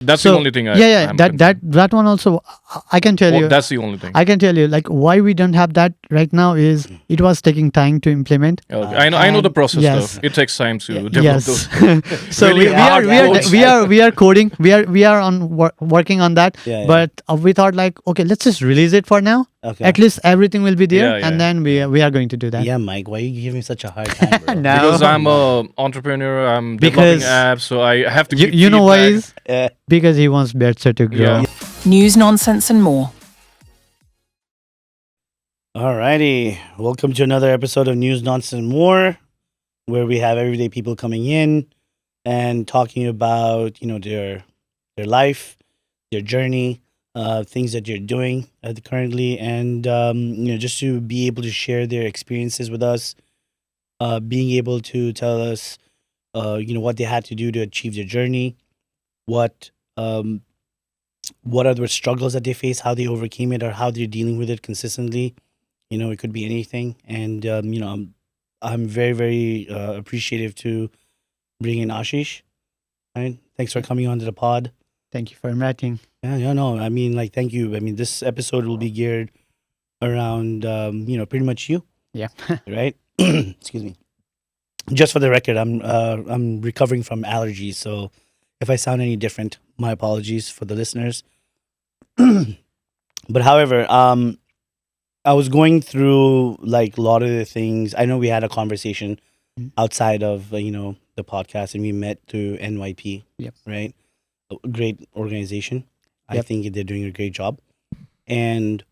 That's the only thing I'm that one also I can tell you. That's the only thing. I can tell you like why we don't have that right now is it was taking time to implement. Okay. I know the process yes. stuff. It takes time to develop Yes. those. So Really hard codes. we are coding. We are on working on that. Yeah, yeah. But we thought like okay, let's just release it for now. Okay. At least everything will be there, Yeah, and yeah. then we are going to do that. Yeah, Mike, why are you giving such a hard time, bro? No. Because I'm a entrepreneur, I'm developing apps, so I have to give you know why is Yeah. because he wants Bhetcha to grow. Yeah. News, nonsense, and more. Alrighty, welcome to another episode of News, Nonsense, and More, where we have everyday people coming in and talking about their life, their journey, things that you're doing currently, and just to be able to share their experiences with us, being able to tell us what they had to do to achieve their journey, what are the struggles that they face, how they overcame it, or how they're dealing with it consistently. It could be anything, and I'm very very appreciative to bring in Ashish. Right, thanks for coming onto the pod. Thank you for inviting. Yeah, no, I mean, like, thank you. I mean, this episode will be geared around pretty much you. Yeah. Right. Excuse me. Just for the record, I'm recovering from allergies, so if I sound any different, my apologies for the listeners. But however, I was going through like a lot of the things. I know we had a conversation outside of the podcast, and we met through NYP. Yep. Right. A great organization. I Yep. think they're doing a great job. And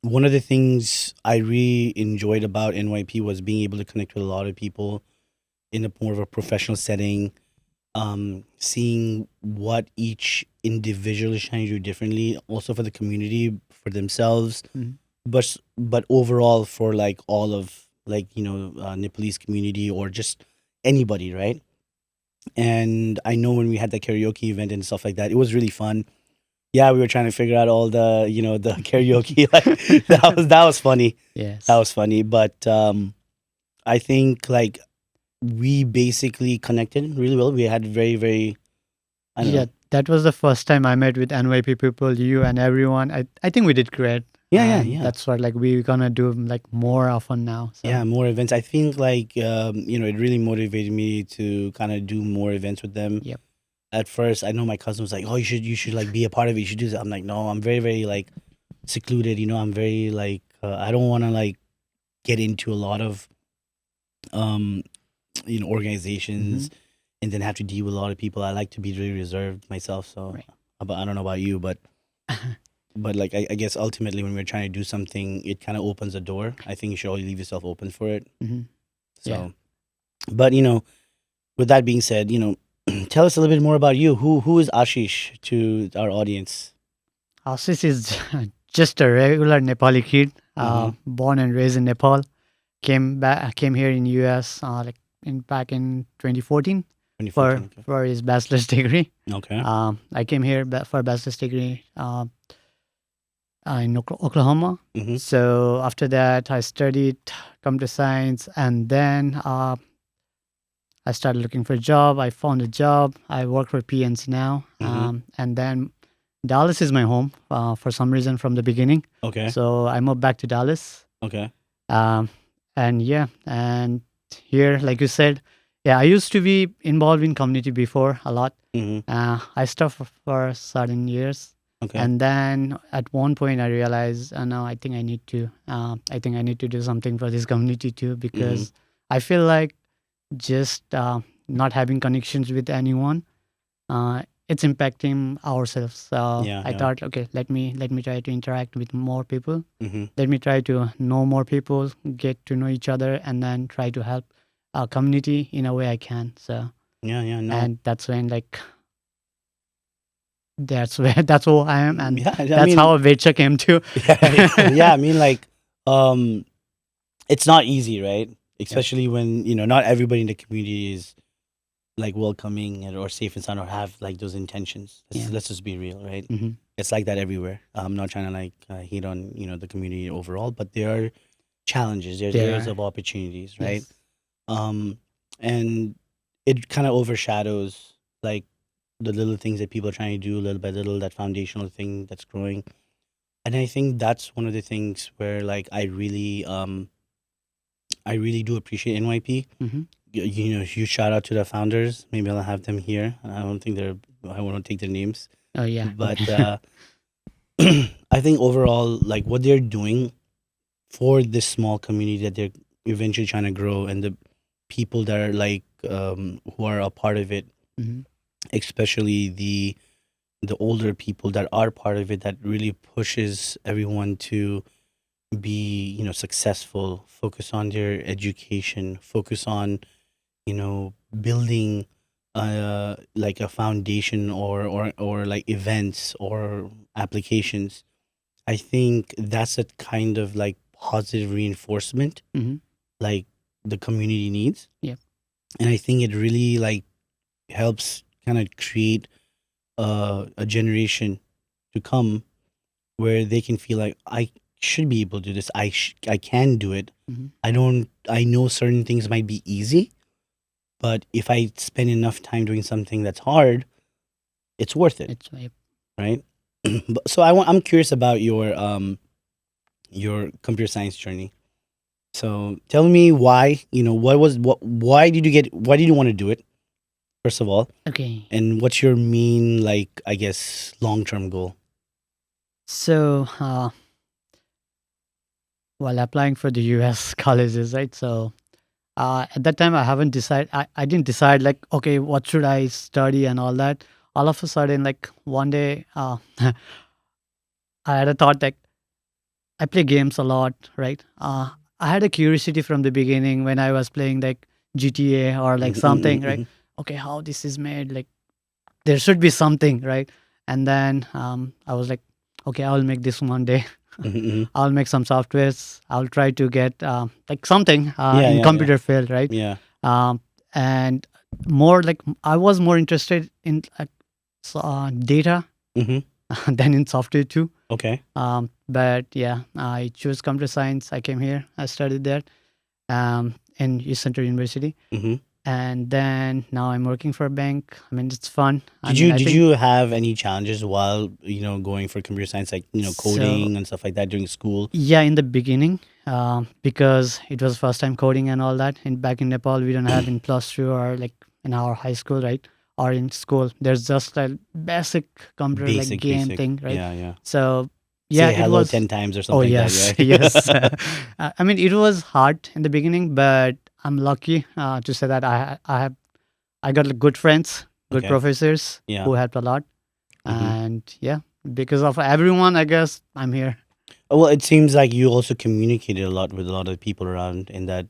one of the things I really enjoyed about NYP was being able to connect with a lot of people in a more of a professional setting, seeing what each individual is trying to do differently, also for the community, for themselves, Mhm. but overall for like all of Nepalese community or just anybody, right? And I know when we had the karaoke event and stuff like that, it was really fun. Yeah, we were trying to figure out all the the karaoke. Like that was funny. Yes. That was funny. But I think like we basically connected really well. We had very very I don't Yeah, know. that was the first time I met with NYP people, you and everyone. I think we did great. Yeah. That's what like we're gonna do like more often now. So. Yeah, more events. I think like it really motivated me to kind of do more events with them. Yep. At first, I know my cousin was like, "Oh, you should like be a part of it. You should do that." I'm like, "No, I'm very very like secluded. I'm very like I don't want to like get into a lot of organizations and then have to deal with a lot of people. I like to be really reserved myself. So, Right. but I don't know about you, but like I guess ultimately when we're trying to do something, it kind of opens a door. I think you should always leave yourself open for it. Mhm. So, Yeah. but with that being said, tell us a little bit more about you. Who is Ashish to our audience? Ashish is just a regular Nepali kid, Mhm. born and raised in Nepal. Came here in US back in 2014 2014, for his bachelor's degree. okay. I came here for a bachelor's degree in Oklahoma. Hmm. So after that, I studied computer science, and then I started looking for a job. I found a job. I work for PNC now, Mhm. and then Dallas is my home for some reason from the beginning. Okay. So I moved back to Dallas, Okay. and here, like you said, I used to be involved in community before a lot. Hmm. I stopped for certain years. Okay. And then at one point I realized, no, I think I need to do something for this community too, because I feel like just not having connections with anyone, it's impacting ourselves. So Yeah, I yeah. thought, okay, let me try to interact with more people. Hmm. Let me try to know more people, get to know each other, and then try to help our community in a way I can. So Yeah. No. and that's when that's who I am, and Yeah. that's how Bhetcha came to. Yeah. I mean, like, it's not easy, right? Especially when not everybody in the community is like welcoming or safe and sound or have like those intentions. Let's just be real, right? Mhm. It's like that everywhere. I'm not trying to like hate on the community overall, but there are challenges. There's There areas are. of opportunities, right? Yes. And it kind of overshadows like the little things that people are trying to do little by little, that foundational thing that's growing. And I think that's one of the things where like I really do appreciate NYP. Mm-hmm. You know, huge shout out to the founders. Maybe I'll have them here. I don't think I won't take their names. Oh yeah. But I think overall, like what they're doing for this small community that they're eventually trying to grow, and the people that are like who are a part of it, Mm-hmm. especially the older people that are part of it, that really pushes everyone to be, you know, successful, focus on their education, focus on, you know, building like a foundation, or like events or applications. I think that's a kind of like positive reinforcement Mm-hmm. like the community needs. Yeah. And I think it really like helps kind of create a generation to come where they can feel like I should be able to do this. I can do it. Mm-hmm. I know certain things might be easy, but if I spend enough time doing something that's hard, it's worth it, It's right? So I'm curious about your computer science journey. So tell me why, you know, why did you want to do it, first of all, okay. and what's your main, like, I guess, long-term goal? So while applying for the US colleges, right? So at that time, I didn't decide like, okay, what should I study and all that. All of a sudden, like one day, I had a thought like I play games a lot, right? I had a curiosity from the beginning when I was playing like GTA or like something, right? Okay, how this is made, like there should be something, right? And then I was like, okay, I'll make this one day. I'll make some softwares. I'll try to get like something in computer field, right? Yeah. And more like I was more interested in data than in software too. Okay. But yeah, I chose computer science. I came here. I studied there in East Central University. And then now I'm working for a bank. I mean, it's fun. Did you have any challenges while, you know, going for computer science, like, you know, coding and stuff like that during school? Yeah, in the beginning, because it was first time coding and all that. And back in Nepal, we don't have in +2 or like in our high school, right? Or in school, there's just a basic computer like game thing, right? Yeah. So yeah, say hello it was 10 times or something. Oh yes, like that, right? yes. I mean, it was hard in the beginning, but I'm lucky to say that I got like, good friends, good Okay. professors Yeah. who helped a lot, and yeah, because of everyone, I guess I'm here. Well, it seems like you also communicated a lot with a lot of people around in that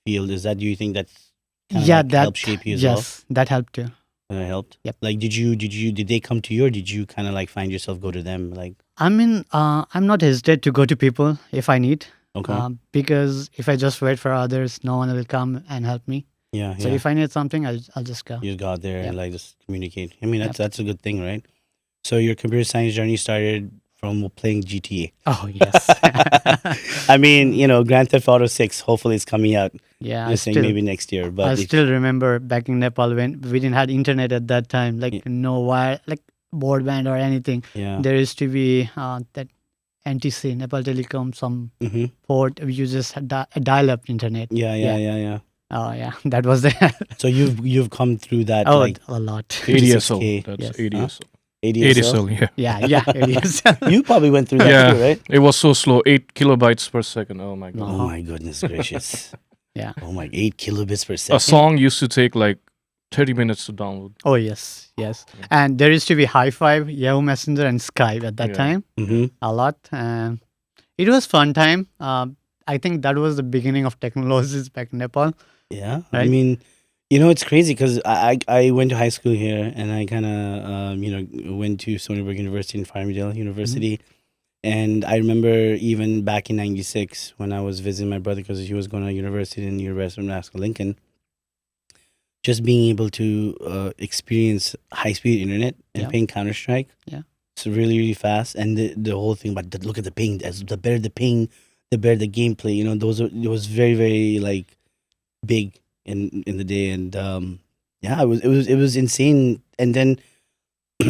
field. Do you think that's kind of Yeah, like that helped shape you as well? yes, that helped too. That helped? Yep. Like, did they come to you, or did you kind of like find yourself go to them? Like, I mean, I'm not hesitate to go to people if I need, okay. because if I just wait for others, no one will come and help me. Yeah. So if I need something, I'll just go. You just go out there and Yep. like just communicate. I mean, Yep. that's a good thing, right? So your computer science journey started from playing GTA. Oh yes. I mean, you know, Grand Theft Auto 6, hopefully it's coming out. Yeah, You're saying maybe next year, but I still remember back in Nepal when we didn't have internet at that time, like Yeah. no wire, like broadband or anything. yeah. There used to be that NTC, Nepal Telecom, some Mm-hmm. port. You just had dial-up internet. Yeah. Oh yeah, that was there. So you've come through that, Oh, like a lot. 80SO. 56K. That's Yes. 80SO. ADSL. 80SO, yeah. Yeah, it is. You probably went through that Yeah. too, right? It was so slow, 8 kilobytes per second. Oh my god. No. Oh my goodness gracious. Yeah. Oh my, 8 kilobits per A second. song used to take like 30 minutes to download. Oh yes. And there used to be High Five, Yahoo Messenger, and Skype at that Yeah. time. Mm-hmm. A lot. It was fun time. I think that was the beginning of technologies back in Nepal. Yeah. I Right. mean, you know, it's crazy because I went to high school here, and I kind of, you know, went to Stony Brook University and Farmingdale University. And I remember even back in '96 when I was visiting my brother because he was going to university in University of Nebraska Lincoln, just being able to experience high-speed internet and Yeah. playing Counter-Strike. Yeah. It's really, really fast. And the whole thing about look at the ping. As the better the ping, the better the gameplay. You know, it was very, very like big in the day. And yeah, it was insane. And then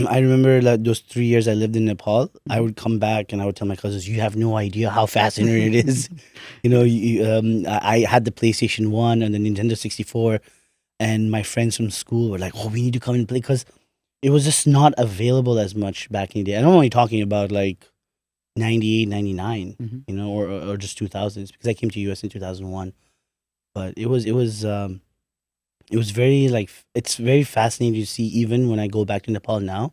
I remember that those 3 years I lived in Nepal, I would come back and I would tell my cousins, "You have no idea how fascinating it is." I had the PlayStation 1 and the Nintendo 64, and my friends from school were like, "Oh, we need to come and play," because it was just not available as much back in the day. And I'm only talking about like 98, 99, or just 2000s, because I came to US in 2001. But it was very it's very fascinating to see, even when I go back to Nepal now,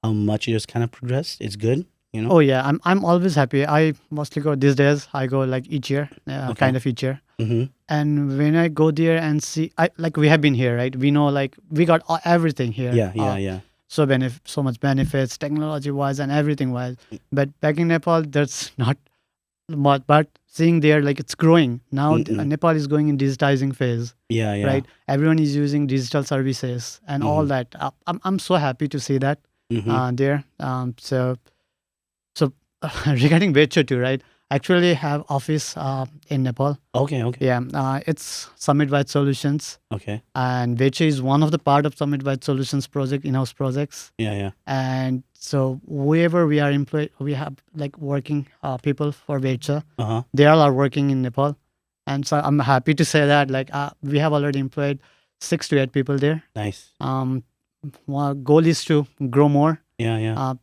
how much it has kind of progressed. It's good, Oh yeah, I'm always happy. I mostly go these days. I go like each year, kind of each year. Mm-hmm. And when I go there and see, we have been here, right? We know like we got everything here. Yeah. So much benefits, technology wise and everything wise. But back in Nepal, that's not much. But seeing there, like it's growing now. Nepal is going in digitizing phase. Yeah. Right. Everyone is using digital services and all that. I'm so happy to see that there. So regarding Bhetcha too, right? Actually have office in Nepal. Okay. Yeah, it's Summit-wide Solutions, Okay. and Bhetcha is one of the part of Summit-wide Solutions project, in-house projects. Yeah. And so wherever we are employed, we have like working people for Bhetcha. They all are working in Nepal, and so I'm happy to say that like we have already employed 6 to 8 people there. Nice. Our goal is to grow more. Yeah.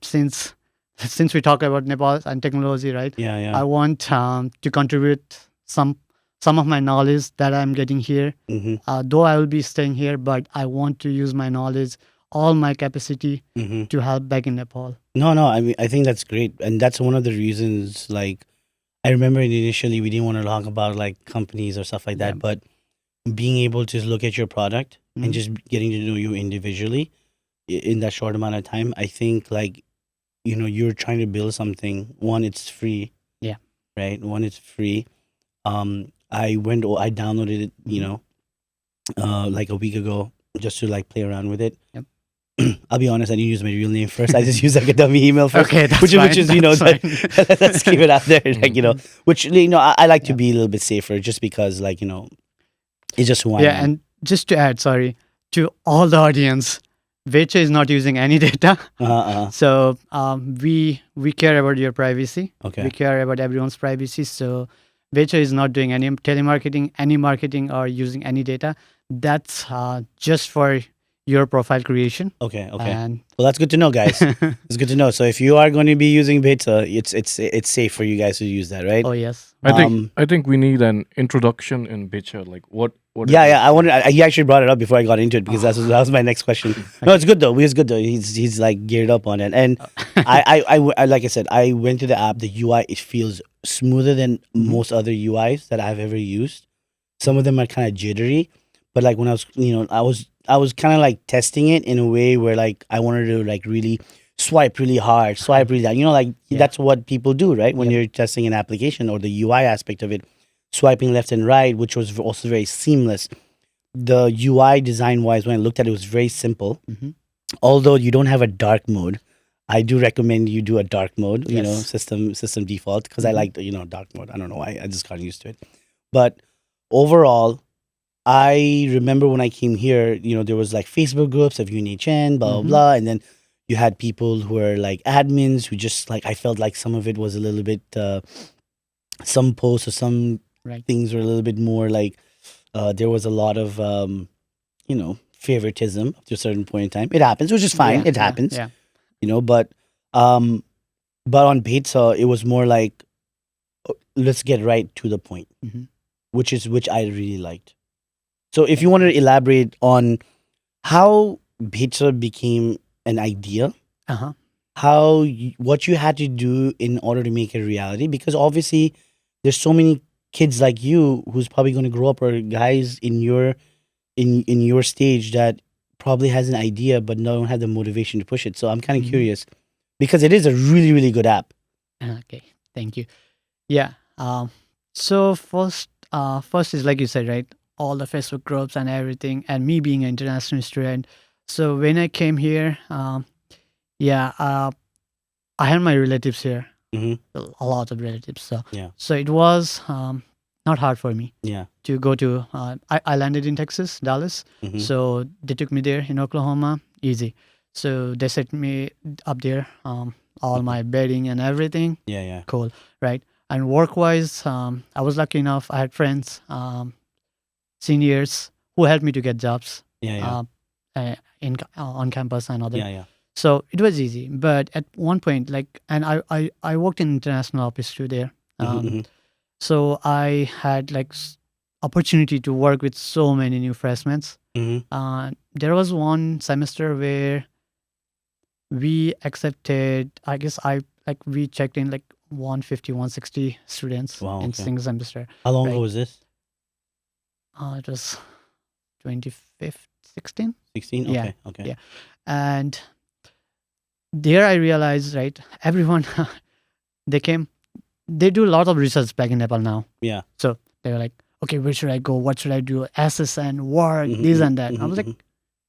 Since we talk about Nepal and technology, right? Yeah. I want to contribute some of my knowledge that I'm getting here. Though I will be staying here, but I want to use my knowledge, all my capacity to help back in Nepal. No. I mean, I think that's great, and that's one of the reasons. Like, I remember initially we didn't want to talk about like companies or stuff like that, but being able to look at your product and just getting to know you individually in that short amount of time, I think like, you're trying to build something. One, it's free. Yeah. Right. One, it's free. I downloaded it, like a week ago, just to like play around with it. Yep. I'll be honest, I didn't use my real name first. I just used like a dummy email first. Okay, that's which is fine. let's keep it out there. Like, which I like to be a little bit safer, just because like, it's just who I am. Yeah, and just to add, sorry, to all the audience, Bhetcha is not using any data. So we care about your privacy. Okay. We care about everyone's privacy. So Bhetcha is not doing any telemarketing, any marketing, or using any data. That's just for your profile creation. Okay. And Well, that's good to know, guys. It's good to know. So if you are going to be using Bhetcha, it's safe for you guys to use that, right? oh yes, I think we need an introduction in Bhetcha. Like what? Yeah. He actually brought it up before I got into it, because that was my next question. No, it's good though. It's good though. He's like geared up on it, and I like I said, I went to the app. The UI, it feels smoother than most other UIs that I've ever used. Some of them are kind of jittery, but like when I was, I was kind of like testing it in a way where like I wanted to like really swipe really hard, swipe really down. That's what people do, right? When you're testing an application, or the UI aspect of it, swiping left and right, which was also very seamless. The UI design wise, when I looked at it, was very simple. Although you don't have a dark mode, I do recommend you do a dark mode, system default, because I like the, dark mode. I don't know why, I just got used to it. But overall, I remember when I came here, there was like Facebook groups of UNHN, blah, blah, blah. And then you had people who were like admins who just like, I felt like some of it was a little bit, some posts or some things were a little bit more like, there was a lot of, favoritism to a certain point in time. It happens, which is fine. It happens, but on Bhetcha, it was more like, let's get right to the point, which I really liked. So if you want to elaborate on how Bhetcha became an idea, what you had to do in order to make it a reality, because obviously there's so many kids like you who's probably going to grow up, or guys in your stage that probably has an idea but don't have the motivation to push it. So I'm kind of curious, because it is a really, really good app. Okay, thank you. Yeah. So first is like you said, right? All the Facebook groups and everything, and me being an international student. So when I came here, I had my relatives here, a lot of relatives. So it was not hard for me to go to. I landed in Texas, Dallas. So they took me there in Oklahoma, easy. So they set me up there, all my bedding and everything. Yeah. Cool, right? And work-wise, I was lucky enough. I had friends, seniors who helped me to get jobs. Yeah. In on campus and other. Yeah. So it was easy. But at one point, like, and I worked in international office too there. So I had like opportunity to work with so many new freshmen. There was one semester where we accepted, I guess we checked in like 150, 160 students in single semester. How long ago was this? It was 2016. 16? Yeah. Okay. Yeah. And there I realized, right, everyone, they do a lot of research back in Nepal now. Yeah. So they were like, okay, where should I go? What should I do? SSN, work, this and that. I was like,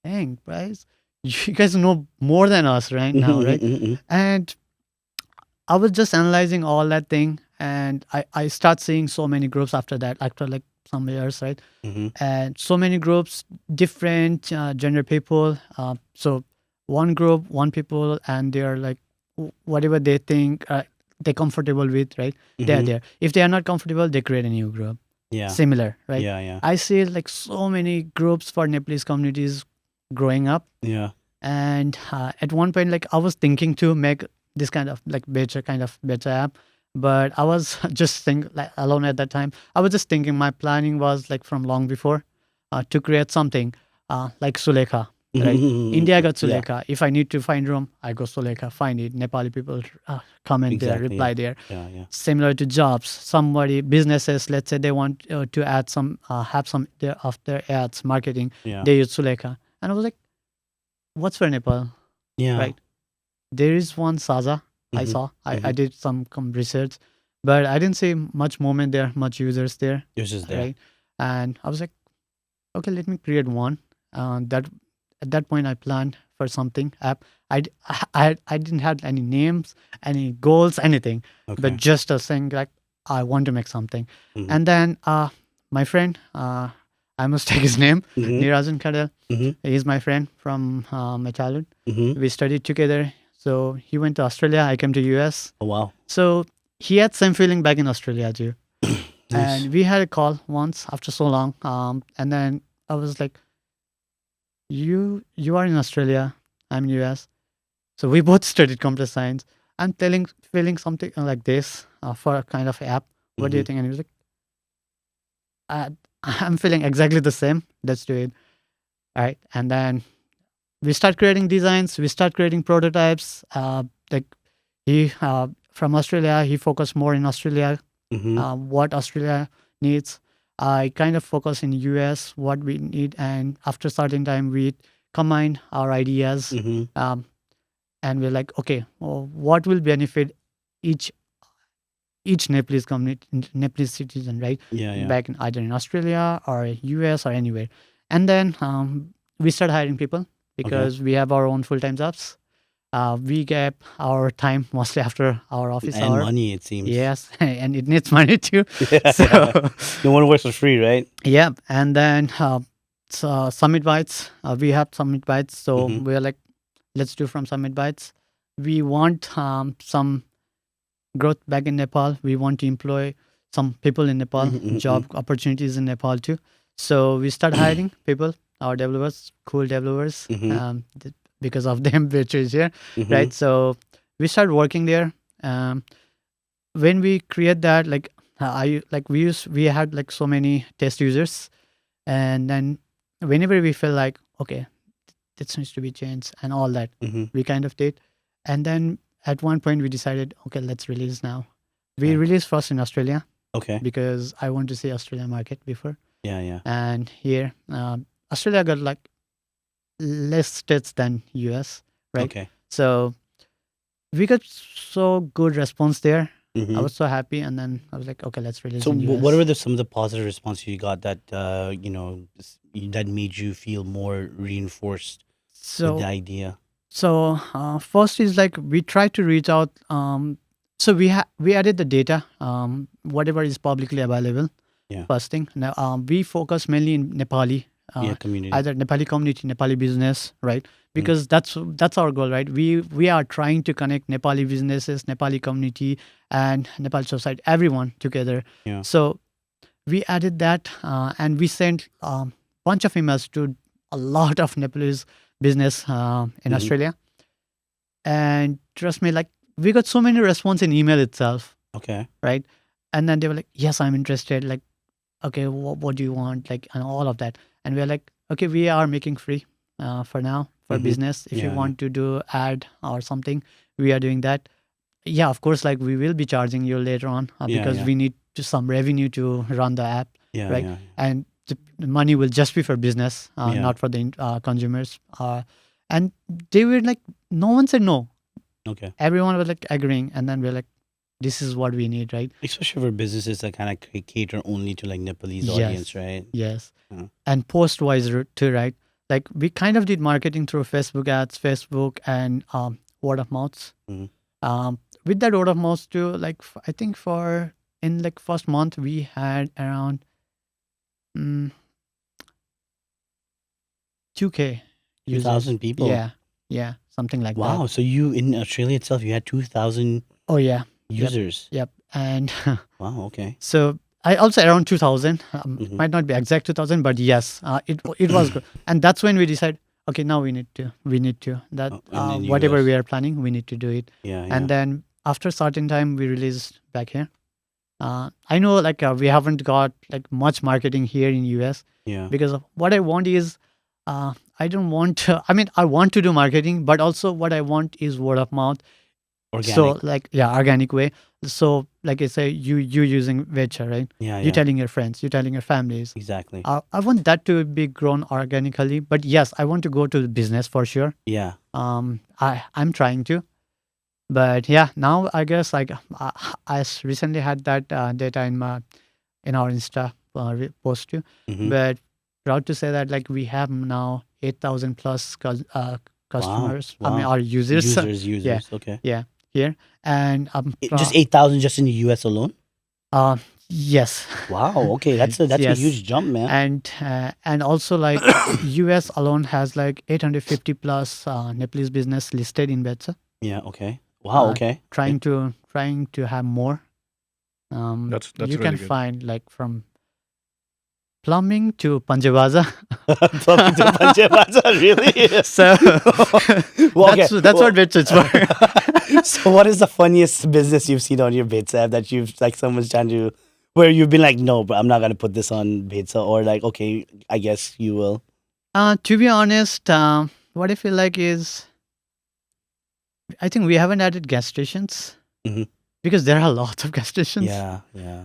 dang, guys, you guys know more than us right now, right? And I was just analyzing all that thing. And I start seeing so many groups after that, after like some years, right? And so many groups, different gender people. So one group, one people, and they're like, whatever they think they're comfortable with, right? They're there. If they are not comfortable, they create a new group. Yeah. Similar, right? Yeah. I see like so many groups for Nepalese communities growing up. Yeah. And at one point, like I was thinking to make this kind of like Bhetcha app, but I was just like alone at that time. I was just thinking, my planning was like from long before to create something like Sulekha. Right? India got Sulekha. Yeah. If I need to find room, I go Sulekha, find it. Nepali people comment there, reply there. Yeah. Similar to jobs, somebody, businesses, let's say they want to add some, have some of their ads, marketing, they use Sulekha. And I was like, what's for Nepal? Yeah. Right. There is one Saza I saw. I did some research, but I didn't see much movement there, much users there. It was just there. Right. And I was like, okay, let me create one. At that point, I planned for something app. I didn't have any names, any goals, anything, but just a thing like I want to make something. And then my friend, I must take his name, Nirajan Kadal. He's my friend from my childhood. We studied together. So he went to Australia. I came to US. Oh wow! So he had same feeling back in Australia too. Nice. And we had a call once after so long. And then I was like, you are in Australia, I'm in US. So we both studied computer science. I'm feeling something like this for a kind of app. What do you think? And he was like, I'm feeling exactly the same. Let's do it. All right. And then we start creating designs. We start creating prototypes. Like he from Australia, he focused more in Australia, what Australia needs. I kind of focus in US, what we need, and after a certain time, we combine our ideas, and we're like, okay, well, what will benefit each Nepalese community, Nepalese citizen, right? Yeah. Back in either in Australia or US or anywhere, and then we start hiring people because we have our own full-time jobs. We get our time mostly after our office and hour. Money, it seems. Yes, and it needs money too. Yeah. So no one works for free, right? yeah, and then Summit Bites. We have Summit Bites, so we're like, let's do from Summit Bites. We want some growth back in Nepal. We want to employ some people in Nepal, job opportunities in Nepal too. So we start hiring people, our developers, cool developers. Because of them, which is here, right? So we start working there. When we create that, like we had like so many test users, and then whenever we feel like, okay, this needs to be changed and all that, we kind of did. And then at one point we decided, okay, let's release now. We released first in Australia, because I want to see Australian market before. Yeah. And here, Australia got like less states than US, right? Okay. So we got so good response there. I was so happy, and then I was like, okay, let's release. So in US. what were some of the positive responses you got that that made you feel more reinforced with the idea? So first is like we try to reach out. So we added the data, whatever is publicly available. Yeah. First thing. Now we focus mainly in Nepali community. either Nepali community, Nepali business, right? Because that's our goal, right? We are trying to connect Nepali businesses, Nepali community, and Nepal society, everyone together. Yeah. So we added that, and we sent bunch of emails to a lot of Nepalese business in Australia. And trust me, like we got so many response in email itself. Okay. Right. And then they were like, yes, I'm interested. Like, okay, what do you want? Like, and all of that. And we're like, okay, we are making free for now for business. If you want to do ad or something, we are doing that. Yeah, of course, like we will be charging you later on because we need some revenue to run the app. Right. Yeah. And the money will just be for business, not for the consumers. And they were like, no one said no. Okay. Everyone was like agreeing. And then we're like, this is what we need, right? Especially for businesses that kind of cater only to like Nepalese audience, right? Yes. And post-wise too, right? Like we kind of did marketing through Facebook ads, Facebook, and word of mouths. With that word of mouth too, like I think in like first month we had around 2K. 2,000 people. Yeah, something like that. Wow. So you in Australia itself, you had 2,000. Oh yeah. Users. Yep. And wow. Okay. So I also around 2000. Might not be exact 2000, but yes, it was good. And that's when we decided, okay, now we need to that whatever we are planning, we need to do it. Yeah. And then after certain time, we released back here. I know like we haven't got like much marketing here in US. Yeah. Because what I want is I don't want to. I mean, I want to do marketing, but also what I want is word of mouth. Organic. So like organic way. So like I say, you using Bhetcha, right? Yeah. You're telling your friends, you're telling your families. Exactly. I want that to be grown organically, but yes, I want to go to the business for sure. Yeah. I'm trying to, but yeah, now I guess like I recently had that data in our Insta post too, but proud to say that like we have now 8,000 plus customers. Wow. I mean, our users. Users. Yeah. Okay. Yeah. Here and just 8,000 just in the US alone. Yes. Wow. Okay, that's a huge jump, man. And also like US alone has like 850 plus Nepalese business listed in Bhetcha. Yeah. Okay. Wow. Okay. Trying to have more. That's you really can good. find like from plumbing to Panjabaza. Plumbing to Panjabaza, really? So well, that's what Bhetcha is for. So what is the funniest business you've seen on your Bhetcha app that you've like someone's trying to, where you've been like, no, but I'm not gonna put this on Bhetcha, or like, okay, I guess you will. To be honest, what I feel like is, I think we haven't added gas stations. Because there are lots of gas stations. Yeah.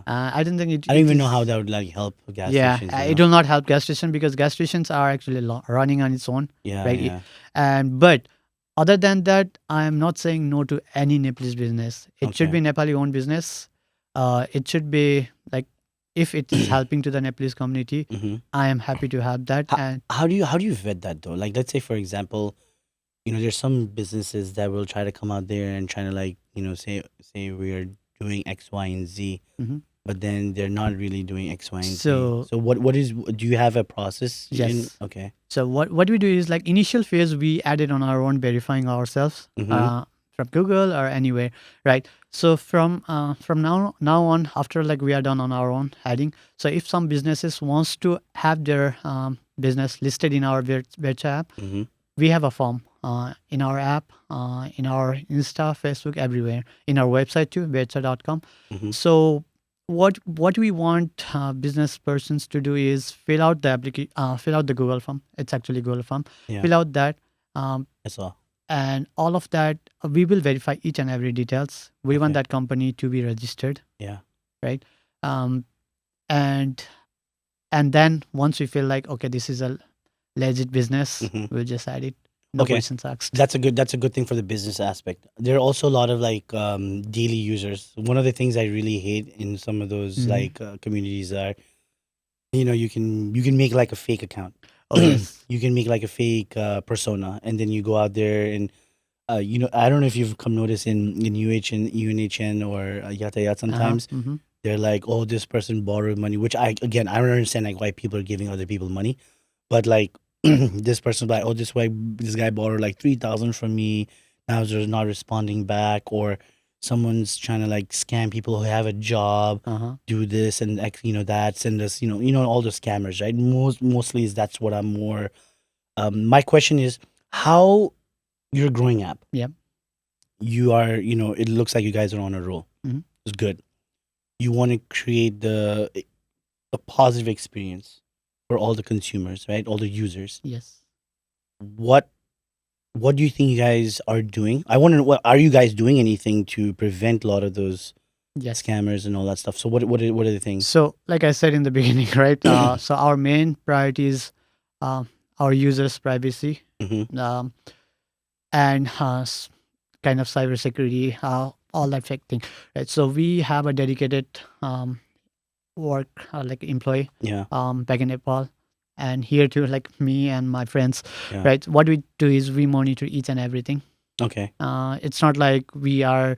I don't think I don't even know how that would like help gas stations. Yeah, it will not help gas station because gas stations are actually running on its own. Yeah, right? yeah. But other than that, I am not saying no to any Nepalese business. It should be Nepali owned business. It should be like, if it is helping to the Nepalese community, I am happy to have that. How do you vet that though? Like, let's say for example, there's some businesses that will try to come out there and trying to like, say we are doing X, Y, and Z, but then they're not really doing X, Y, and Z. So do you have a process? Yes. Okay. So what we do is like initial phase, we added on our own, verifying ourselves from Google or anywhere, right? So from now on, after like we are done on our own adding. So if some businesses wants to have their business listed in our Bhetcha app, we have a form in our app, in our Insta, Facebook, everywhere, in our website too, bhetcha.com. So what we want business persons to do is fill out the application, fill out the Google form. It's actually Google form. Yeah. Fill out that. That's all. And all of that, we will verify each and every details. We want that company to be registered. Yeah. Right. And then once we feel like, okay, this is a legit business, we'll just add it. No questions asked. That's a good thing for the business aspect. There are also a lot of like daily users. One of the things I really hate in some of those like communities are, you can make like a fake account. Oh, yes. You can make like a fake persona, and then you go out there and I don't know if you've come notice in UNHN or Yatayat sometimes they're like, oh, this person borrowed money, which I don't understand like why people are giving other people money. but like this person's like, oh, this guy borrowed like 3,000 from me. Now they're not responding back, or someone's trying to like scam people who have a job, do this and that, send us, all the scammers, right? Mostly is that's what I'm more. My question is, how you're a growing app. Yep. You are, it looks like you guys are on a roll. It's good. You want to create a positive experience for all the consumers, right? All the users. Yes. What do you think you guys are doing? I want to know, are you guys doing anything to prevent a lot of those scammers and all that stuff? So what are the things? So like I said in the beginning, right? So our main priority is our users' privacy, and kind of cybersecurity, all that fake thing, right? So we have a dedicated work like employee back in Nepal, and here too, like me and my friends, right? What we do is we monitor each and everything. Okay. It's not like we are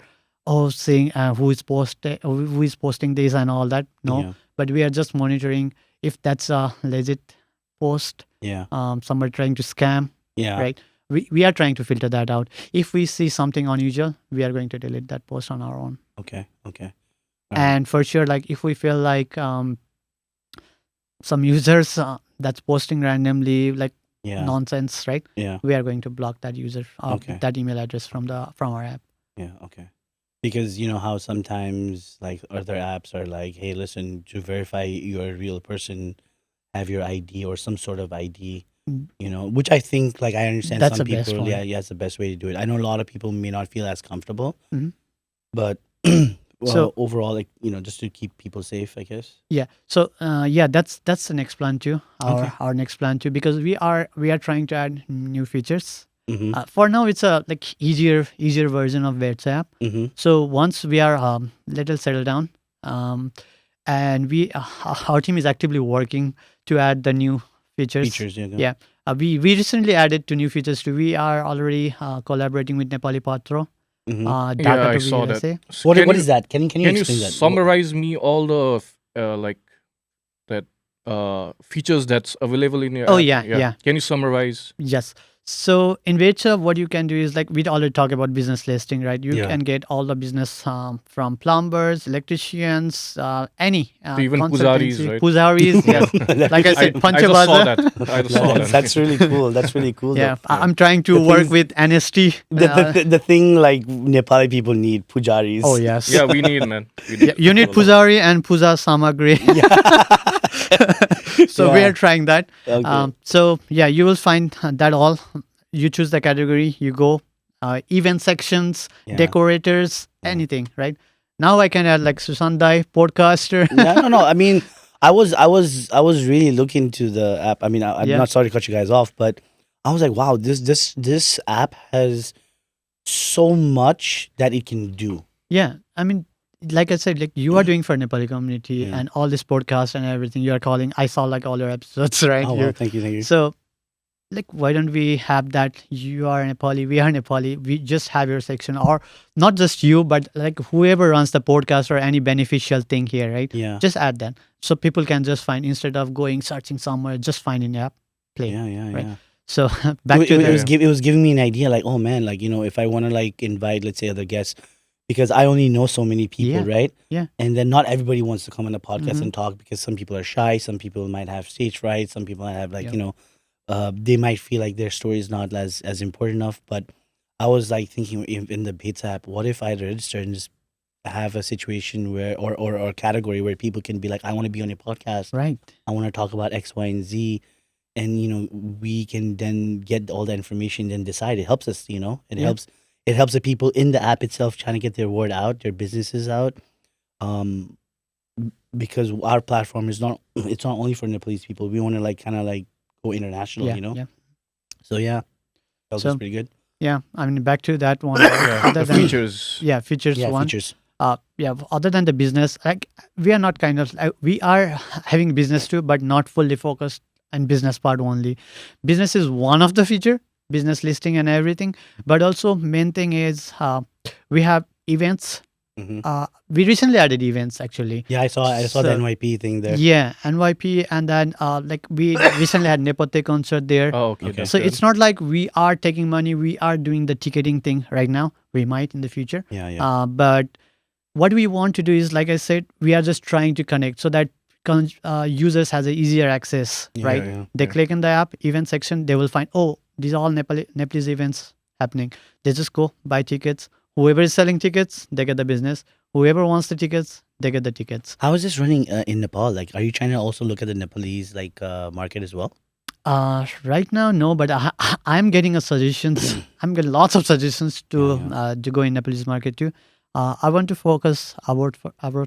seeing who is posting this and all that. No, but we are just monitoring if that's a legit post. Somebody trying to scam. Right. We are trying to filter that out. If we see something unusual, we are going to delete that post on our own. Okay. And for sure, like if we feel like some users that's posting randomly like nonsense, right? We are going to block that user, that email address from our app. Okay. Because you know how sometimes like other apps are like, hey, listen, to verify you're a real person, have your ID or some sort of ID. Which I think, like, I understand that's some the best people, one. it's the best way to do it. I know a lot of people may not feel as comfortable, but So overall, like, just to keep people safe, I guess. So that's the next plan too. Our next plan too, because we are trying to add new features. For now, it's a like easier version of Bhetcha App. So once we are little settled down, and our team is actively working to add the new features. We recently added 2 new features too. We are already collaborating with Nepali Patro. I saw that. So what is that? Can you explain that? Summarize me all the features that's available in your app? Can you summarize? Yes. So in Bhetcha, what you can do is like we already talked about business listing, right? You can get all the business from plumbers, electricians, any even pujaris, right? Pujaris, like I said, Panchabaza. I just saw that. That's really cool. That's really cool. Yeah, I'm trying to work with NST. The thing like Nepali people need pujaris. Oh yes. Yeah, we need, man. You need pujari and puja samagri. So we are trying that. So you will find that all. You choose the category, you go event sections, decorators, anything, right? Now I can add like Susandai, podcaster. No. I mean, I was really looking to the app. I mean, I'm not sorry to cut you guys off, but I was like, wow, this app has so much that it can do. Yeah, I mean, like I said, like you are doing for Nepali community and all this podcast and everything you are calling. I saw like all your episodes, right? Oh, wow, thank you. So, like, why don't we have that? You are Nepali, we are Nepali. We just have your section, or not just you, but like whoever runs the podcast or any beneficial thing here, right? Just add that so people can just find, instead of going searching somewhere, just find an app, play. Right? So back to it was giving me an idea, like, oh man, like if I want to like invite, let's say, other guests. Because I only know so many people, right? And then not everybody wants to come on the podcast and talk, because some people are shy. Some people might have stage fright. Some people might have like, they might feel like their story is not as important enough. But I was like thinking in the Bhetcha app, what if I register and just have a situation where, or a category where people can be like, I want to be on your podcast. Right. I want to talk about X, Y, and Z. And, we can then get all the information and decide. It helps us, It helps the people in the app itself trying to get their word out, their businesses out, because our platform it's not only for Nepalese people. We want to like kind of like go international, So that was pretty good. Yeah, I mean, back to that one. The features. Features one. Features. Other than the business, like we are not we are having business too, but not fully focused on business part only. Business is one of the feature. Business listing and everything, but also main thing is we have events we recently added events actually. Yeah, I saw the So- NYP thing there. Yeah, NYP, and then like we recently had Nepothe concert there. Oh, okay. Okay. That's So good. it's not like we are taking money. We are doing the ticketing thing right now. We might in the future. Yeah, yeah. But what we want to do is, like I said, we are just trying to connect so that users has a easier access, Yeah, right? yeah. They Yeah. click in the app event section. They will find, oh, these are all Nepalese events happening. They just go buy tickets. Whoever is selling tickets, they get the business. Whoever wants the tickets, they get the tickets. How is this running in Nepal? Like, are you trying to also look at the Nepalese market as well? Right now, no, but I'm getting a suggestions. I'm getting lots of suggestions to go in Nepalese market too. I want to focus abroad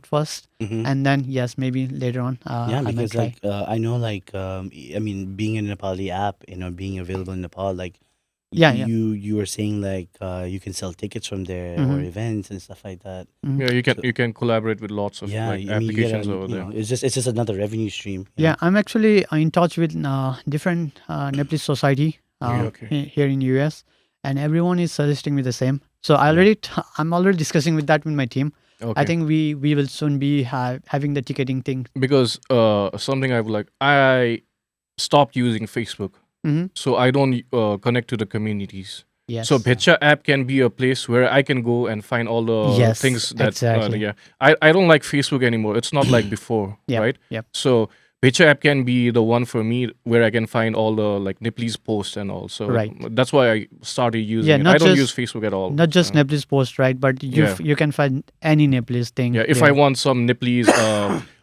first, Mhm. and then yes, maybe later on. Yeah, I might because try. like I know I mean, being in a Nepali app, being available in Nepal, like Yeah, yeah. you were saying like you can sell tickets from there or Mhm. events and stuff like that. Yeah, you can collaborate with lots of Yeah, like I mean, you get applications over there. it's just another revenue stream. you Yeah, I'm actually in touch with different Nepalese society Yeah, okay. here in US, and everyone is suggesting me the same. So I'm already discussing with that with my team. Okay. I think we will soon be having the ticketing thing. Because something I would like, I stopped using Facebook, Hmm. so I don't connect to the communities. Yes. So Bhetcha app can be a place where I can go and find all the Yes, things that exactly. yeah. I don't like Facebook anymore. It's not like before, Yep, right? yep. So Bhetcha app can be the one for me where I can find all the like Nepalese posts and all. So Right. that's why I started using Yeah, it. not I don't just- use Facebook at all. Not just So, Nepalese post, right? But Yeah. you can find any Nepalese thing. yeah, if there. I want some Nepalese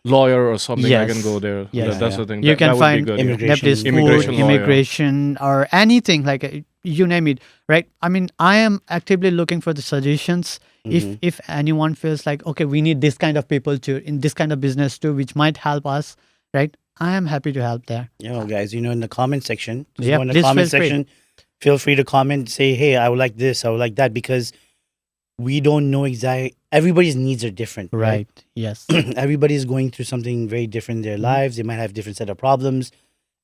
lawyer or something, I can Yes. go there. Yes. That's Yeah, the thing. You That- can that would be find good, yeah. Immigration- Nepalese food, Immigration lawyer. immigration, or anything like you name it, right? I mean, I am actively looking for the suggestions. Mhm. If anyone feels like, okay, we need this kind of people too in this kind of business too, which might help us, right? I am happy to help there. Yeah, well, guys, in the comment section, just Yeah, go in the please comment feel free. section. Feel free to comment, say, hey, I would like this, I would like that, because we don't know exactly. Everybody's needs are different, right? Right. Yes. Everybody's going through something very different in their lives. They might have different set of problems,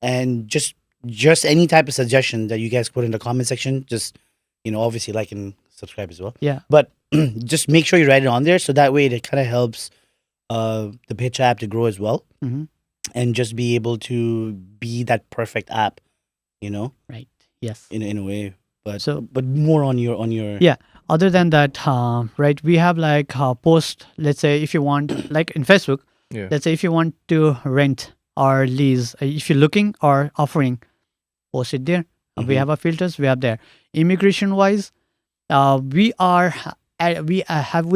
and just any type of suggestion that you guys put in the comment section, just obviously like and subscribe as well. Yeah. But just make sure you write it on there, so that way it kind of helps the Bhetcha app to grow as well, Mhm. and just be able to be that perfect app, Right. Yes. in a way. But So- but more on your Yeah. Other than that, right, we have like post, let's say if you want, like in Facebook, Yeah. let's say if you want to rent or lease, if you're looking or offering, post it there. We Mhm. have our filters, we have there. Immigration wise, we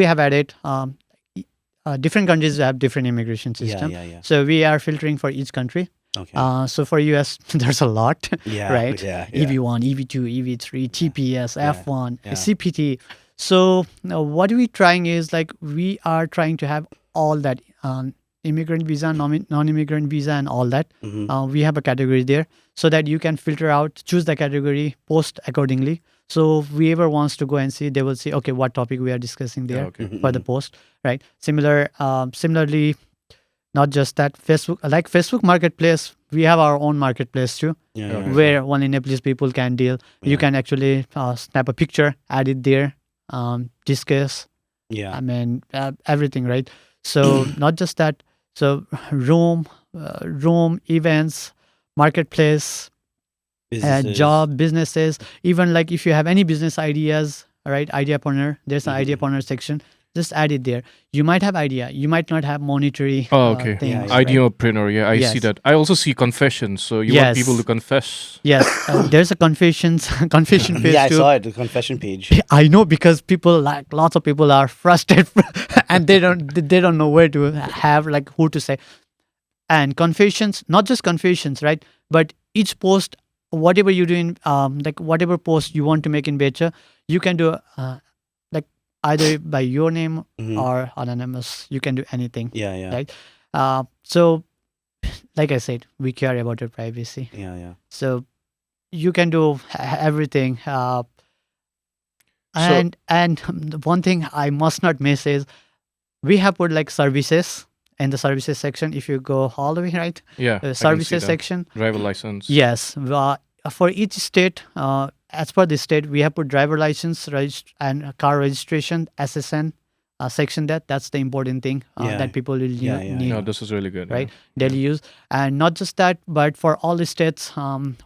have added different countries have different immigration system. yeah. So we are filtering for each country. Okay. So for US, there's a lot. yeah. right. Yeah. EV1, EV2, EV3, TPS, Yeah, F1, yeah. CPT. So what we're trying is like we are trying to have all that immigrant visa, non-immigrant visa, and all that. Mhm. We have a category there so that you can filter out, choose the category, post accordingly. So whoever wants to go and see, they will see, okay, what topic we are discussing there Okay. for the post, right? Similarly, not just that, Facebook Marketplace, we have our own marketplace too, Yeah. Okay. yeah. where only Nepalese people can deal. Yeah. You can actually snap a picture, add it there, discuss, Yeah. I mean, everything, right? So not just that. So room, events, marketplace, Businesses. businesses, even like if you have any business ideas, right? Idea partner, there's an idea Mhm. partner section. Just add it there. You might have idea, you might not have monetary Oh, okay. things. Yeah, right? Ideopreneur, yeah, I see Yes. that. I also see confessions. So you want people Yes. to confess. Yes, there's a confession page Yeah, I too. saw it. The confession page. I know, because people, like lots of people are frustrated and they don't know where to have, like who to say. And confessions, not just confessions, right? But each post, whatever you do in like whatever post you want to make in Bhetcha, you can do like either by your name Mhm. or anonymous. You can do anything. Yeah. Yeah. Right. So like I said, we care about your privacy. Yeah. Yeah. So you can do everything. And the one thing I must not miss is we have put like services in the services section. If you go all the way right, Yeah. I can see services that. section. Driver license. Yes, for each state, as per the state, we have put driver license and car registration, SSN, section that's the important thing Yeah. that people will Yeah, yeah, need, No, this is really good. right? Yeah. Daily use. And not just that, but for all the states,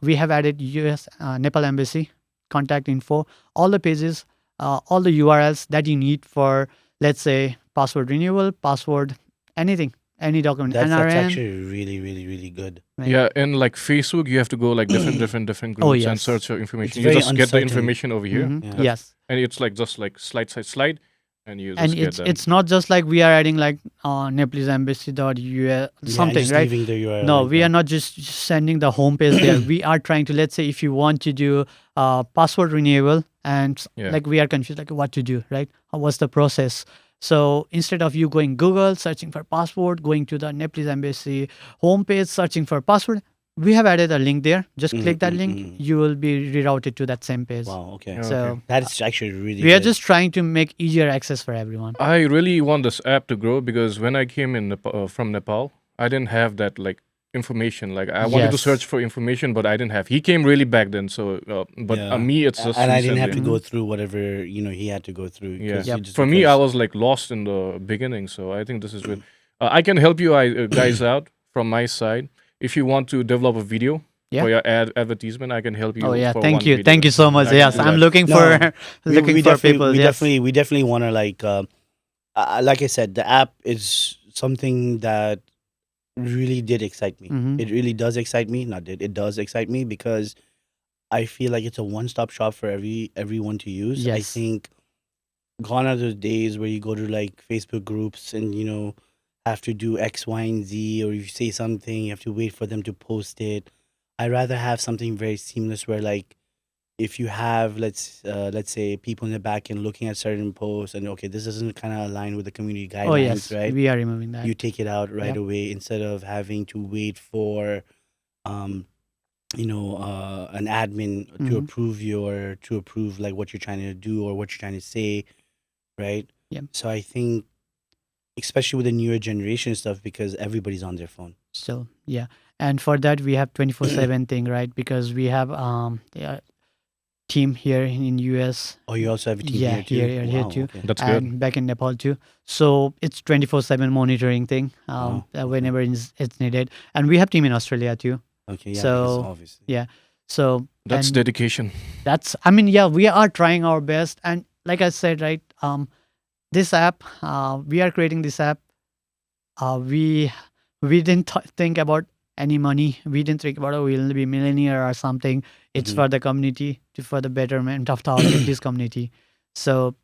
we have added US Nepal embassy contact info, all the pages, all the URLs that you need for, let's say, passport renewal, passport, anything, any document, That's NRN. actually really, really, really good. Right? Yeah, in like Facebook, you have to go like different Oh, groups and yes. search your information. It's You very just get the uncertain. information over here, Mhm. Yeah. Yes. and it's like just like slide, and you just And get that. it's not just like we are adding like Nepalese embassy.us Yeah, something, just right? leaving the URL. No, like we that. are not just sending the homepage there. We are trying to, let's say, if you want to do password renewal, and Yeah. like we are confused, like what to do, right? What's the process? So instead of you going Google searching for passport, going to the Nepalese embassy homepage searching for password, we have added a link there. Just click that link, you will be rerouted to that same page. Wow. Okay. Yeah. So Okay. That's actually really. we are good. just trying to make easier access for everyone. I really want this app to grow because when I came in from Nepal, I didn't have that like information. Like I wanted to Yes. search for information, but I didn't have. He came really back then, so but Yeah. me, it's just and I didn't have to recently. go through whatever he had to go through. 'cause Yeah. you Yep. just For me, I because- was like lost in the beginning, so I think this is good. I can help you guys out from my side. If you want to develop a video Yeah. for your advertisement, I can help you. Oh yeah, for thank one you, video. thank you so much. I can Yes, do I'm that. looking No, for we looking for definitely, people. we Yes. definitely want to like I said, the app is something that really did excite me. Mhm. It really does excite me. Not did it does excite me because I feel like it's a one-stop shop for everyone to use. I Yes. think gone are those days where you go to like Facebook groups and have to do X, Y, and Z, or you say something, you have to wait for them to post it. I'd rather have something very seamless where like if you have let's say people in the back end looking at certain posts and okay, this doesn't kind of align with the community guidelines, Oh yes, right? we are removing that. You take it out right Yep. away instead of having to wait for um an admin to Mhm. approve like what you're trying to do or what you're trying to say, right? Yep. So I think especially with the newer generation stuff because everybody's on their phone. So yeah, and for that we have 24/7 thing, right? Because we have team here in US. Oh, you also have a team Yeah, here too. here Wow, too. okay. That's good. And back in Nepal too. So it's 24/7 monitoring thing. Wow, okay. Whenever it's needed, and we have team in Australia too. Okay, yeah, So, because obviously. Yeah, so That's and dedication. that's, I mean, yeah, we are trying our best, and like I said, right, this app, we are creating this app. We didn't think about any money. We didn't think about, oh, we'll be millionaire or something. It's Mhm. for the community, for the betterment of the this community. So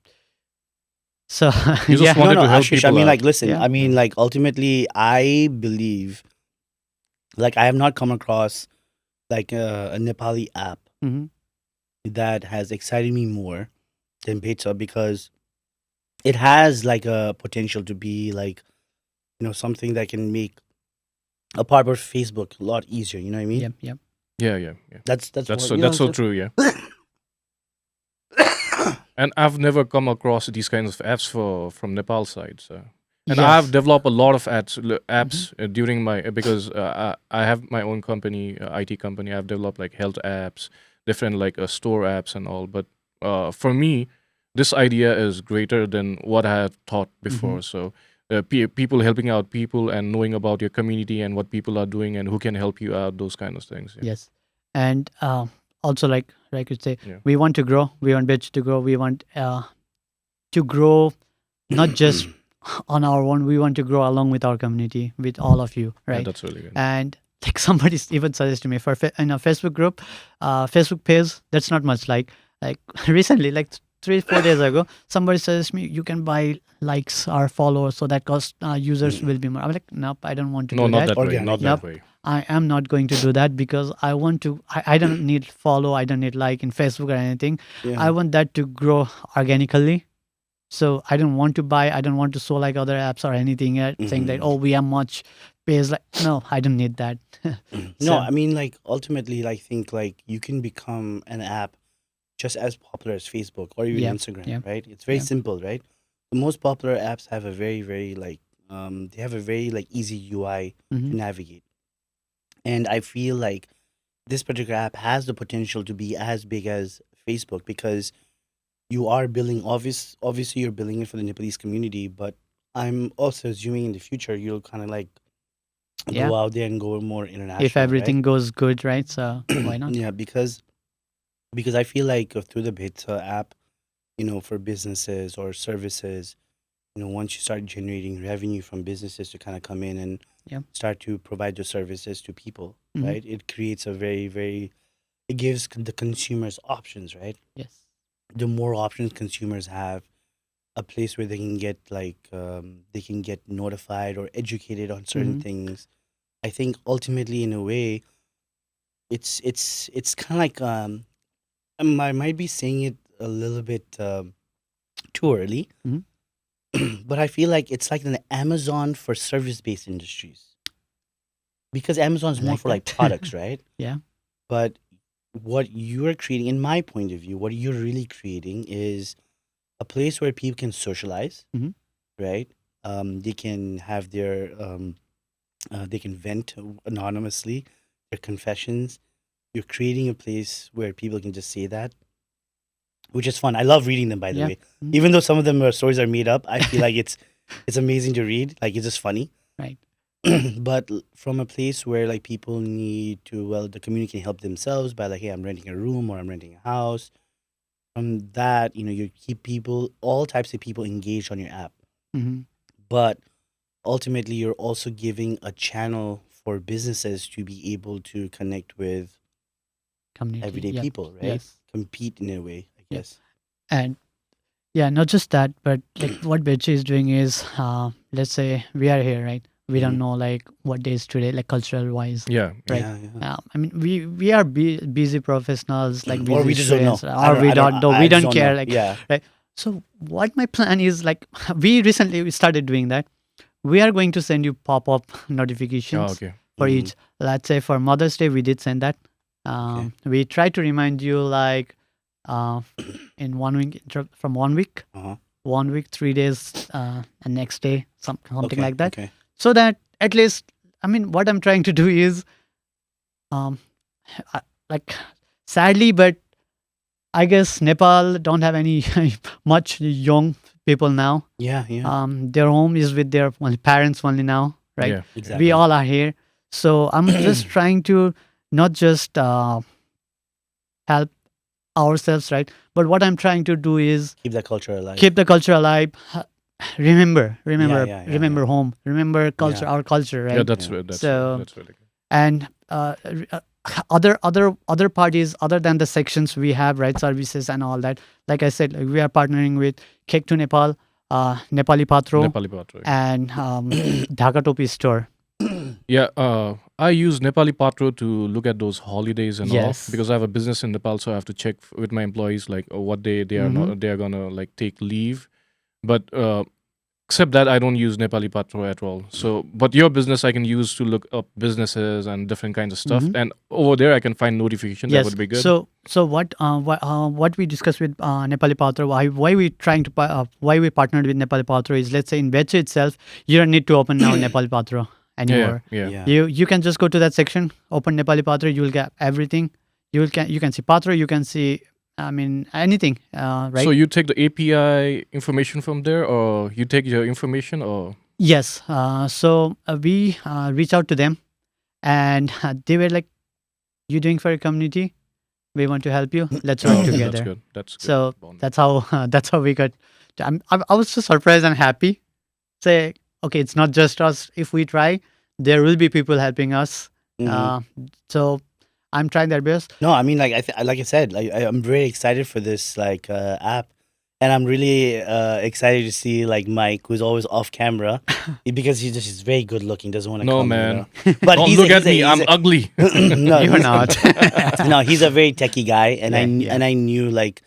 You just yeah, wanted no, to help Ashish, I people mean, out. like, listen, Yeah. I mean, like, ultimately, I believe, like, I have not come across, like, a Nepali app Mhm. that has excited me more than Bhetcha because it has, like, a potential to be, like, something that can make a part of Facebook a lot easier. You know what I mean? Yep, yep. Yeah. That's That's what, so that's so true. Yeah. And I've never come across these kinds of apps from Nepal side. So. And Yes. I've developed a lot of apps during my because I have my own company, IT company. I've developed like health apps, different like store apps and all. But for me, this idea is greater than what I had thought before. So people helping out people and knowing about your community and what people are doing and who can help you out, those kind of things. Yeah. Yes, and also like you say, Yeah. we want to grow. We want Bitch to grow. We want to grow, not just on our own. We want to grow along with our community, with all of you, Yeah, right? that's really good. And like somebody even suggested me for in a Facebook group, Facebook page. That's not much like recently, like 3-4 days ago, somebody suggested me you can buy likes or followers, so that cost users will be more. I'm like, nope, I don't want to No, do not that. that way. Organic. Not Yep. that way. I am not going to do that because I want to. I don't need follow. I don't need like in Facebook or anything. Yeah. I want that to grow organically. So I don't want to buy. I don't want to show like other apps or anything saying that, oh, we have much pays. Like, no, I don't need that. No, So- I mean, like, ultimately, I think, like, you can become an app just as popular as Facebook or even Yep, Instagram, yep, right? It's very yep. simple, right? The most popular apps have a very, very, like, they have a very, like, easy UI to Mhm. navigate. And I feel like this particular app has the potential to be as big as Facebook because you are building obviously you're building it for the Nepalese community, but I'm also assuming in the future you'll kind of like Yeah. go out there and go more international, If everything goes good, right? So why right? not? Yeah, because I feel like through the Bhetcha app, for businesses or services, once you start generating revenue from businesses to kind of come in and Yeah. start to provide those services to people, Mhm. right? It creates a very, very, it gives the consumers options, right? Yes. The more options consumers have, a place where they can get they can get notified or educated on certain Mhm. things. I think ultimately, in a way, it's kind of like I might be saying it a little bit too early, Mhm. but I feel like it's like an Amazon for service-based industries because Amazon's I more like for like that. products, right? Yeah. But what you're creating, in my point of view, what you're really creating is a place where people can socialize, Mhm. right? They can have they can vent anonymously their confessions. You're creating a place where people can just say that, which is fun. I love reading them, by the Yeah. way. Mhm. Even though some of them are stories are made up, I feel like it's amazing to read. Like it's just funny. Right. But from a place where like people need to, well, the community can help themselves by like, hey, I'm renting a room or I'm renting a house. From that, you keep people, all types of people engaged on your app. Mhm. But ultimately, you're also giving a channel for businesses to be able to connect with Community. everyday Yep. people, right? Yes. Compete in a way, I Yep. guess. And yeah, not just that, but like what Bhetcha is doing is, let's say we are here, right? We don't Mhm. know like what day is today, like cultural wise, Yeah. right? Yeah, yeah. I mean, we are busy professionals, like Or busy we just don't know. students, or we don't know, we I just don't don't care, know. like Yeah. right. So what my plan is, like, we started doing that. We are going to send you pop-up Oh, notifications okay. for Mhm. each. Let's say for Mother's Day, we did send that. Okay. We try to remind you like uh, in 1 week, from 1 week, Uh-huh. 1 week, 3 days, and next day, something Okay. like that. Okay. So that at least, I mean, what I'm trying to do is, um, like, sadly, but I guess Nepal don't have any much young people now. Yeah, yeah. Their home is with their parents only now, right? Yeah. Yeah. We Exactly. all are here, so I'm just trying to not just help ourselves, right? But what I'm trying to do is Keep that culture alive. keep the culture alive. Remember, Yeah, remember, yeah, yeah, remember yeah. home. Remember culture, Yeah. our culture, Yeah. right? That's Yeah. So that's really good. and other parties other than the sections we have, right? Services and all that. Like I said, like we are partnering with Cake to Nepal, Nepali Patro, Nepali Patra. and Dhaka Topi store. Yeah, I use Nepali Patro to look at those holidays and all Yes. because I have a business in Nepal, so I have to check with my employees like what day they are Mhm. not they are gonna like take leave. But except that, I don't use Nepali Patro at all. So, but your business I can use to look up businesses and different kinds of stuff, Mhm. and over there I can find notification. That Yes. would be good. So what we discussed with Nepali Patro, why we trying to why we partnered with Nepali Patro is, let's say in Bhetcha itself, you don't need to open now Nepali Patro Yeah, anymore. yeah. Yeah. You can just go to that section, open Nepali Patro, you will get everything. You can see Patro, you can see, I mean, anything, So right? you take the API information from there, or you take your information, or Yes. So we reach out to them, and they were like, "You doing for your community? We want to help you. Let's work oh, that's together." good. That's good. So Bond. that's how we got. I was so surprised and happy. Say, okay, it's not just us. If we try, there will be people helping us. Mhm. So I'm trying their best. No, I mean, like like I said, like I'm very excited for this like app, and I'm really excited to see like Mike, who's always off camera, because he's very good looking. Doesn't want to No, come, man. But Don't he's look at me. I'm ugly. no, You're not. no, he's a very techie guy, and Yeah. I knew like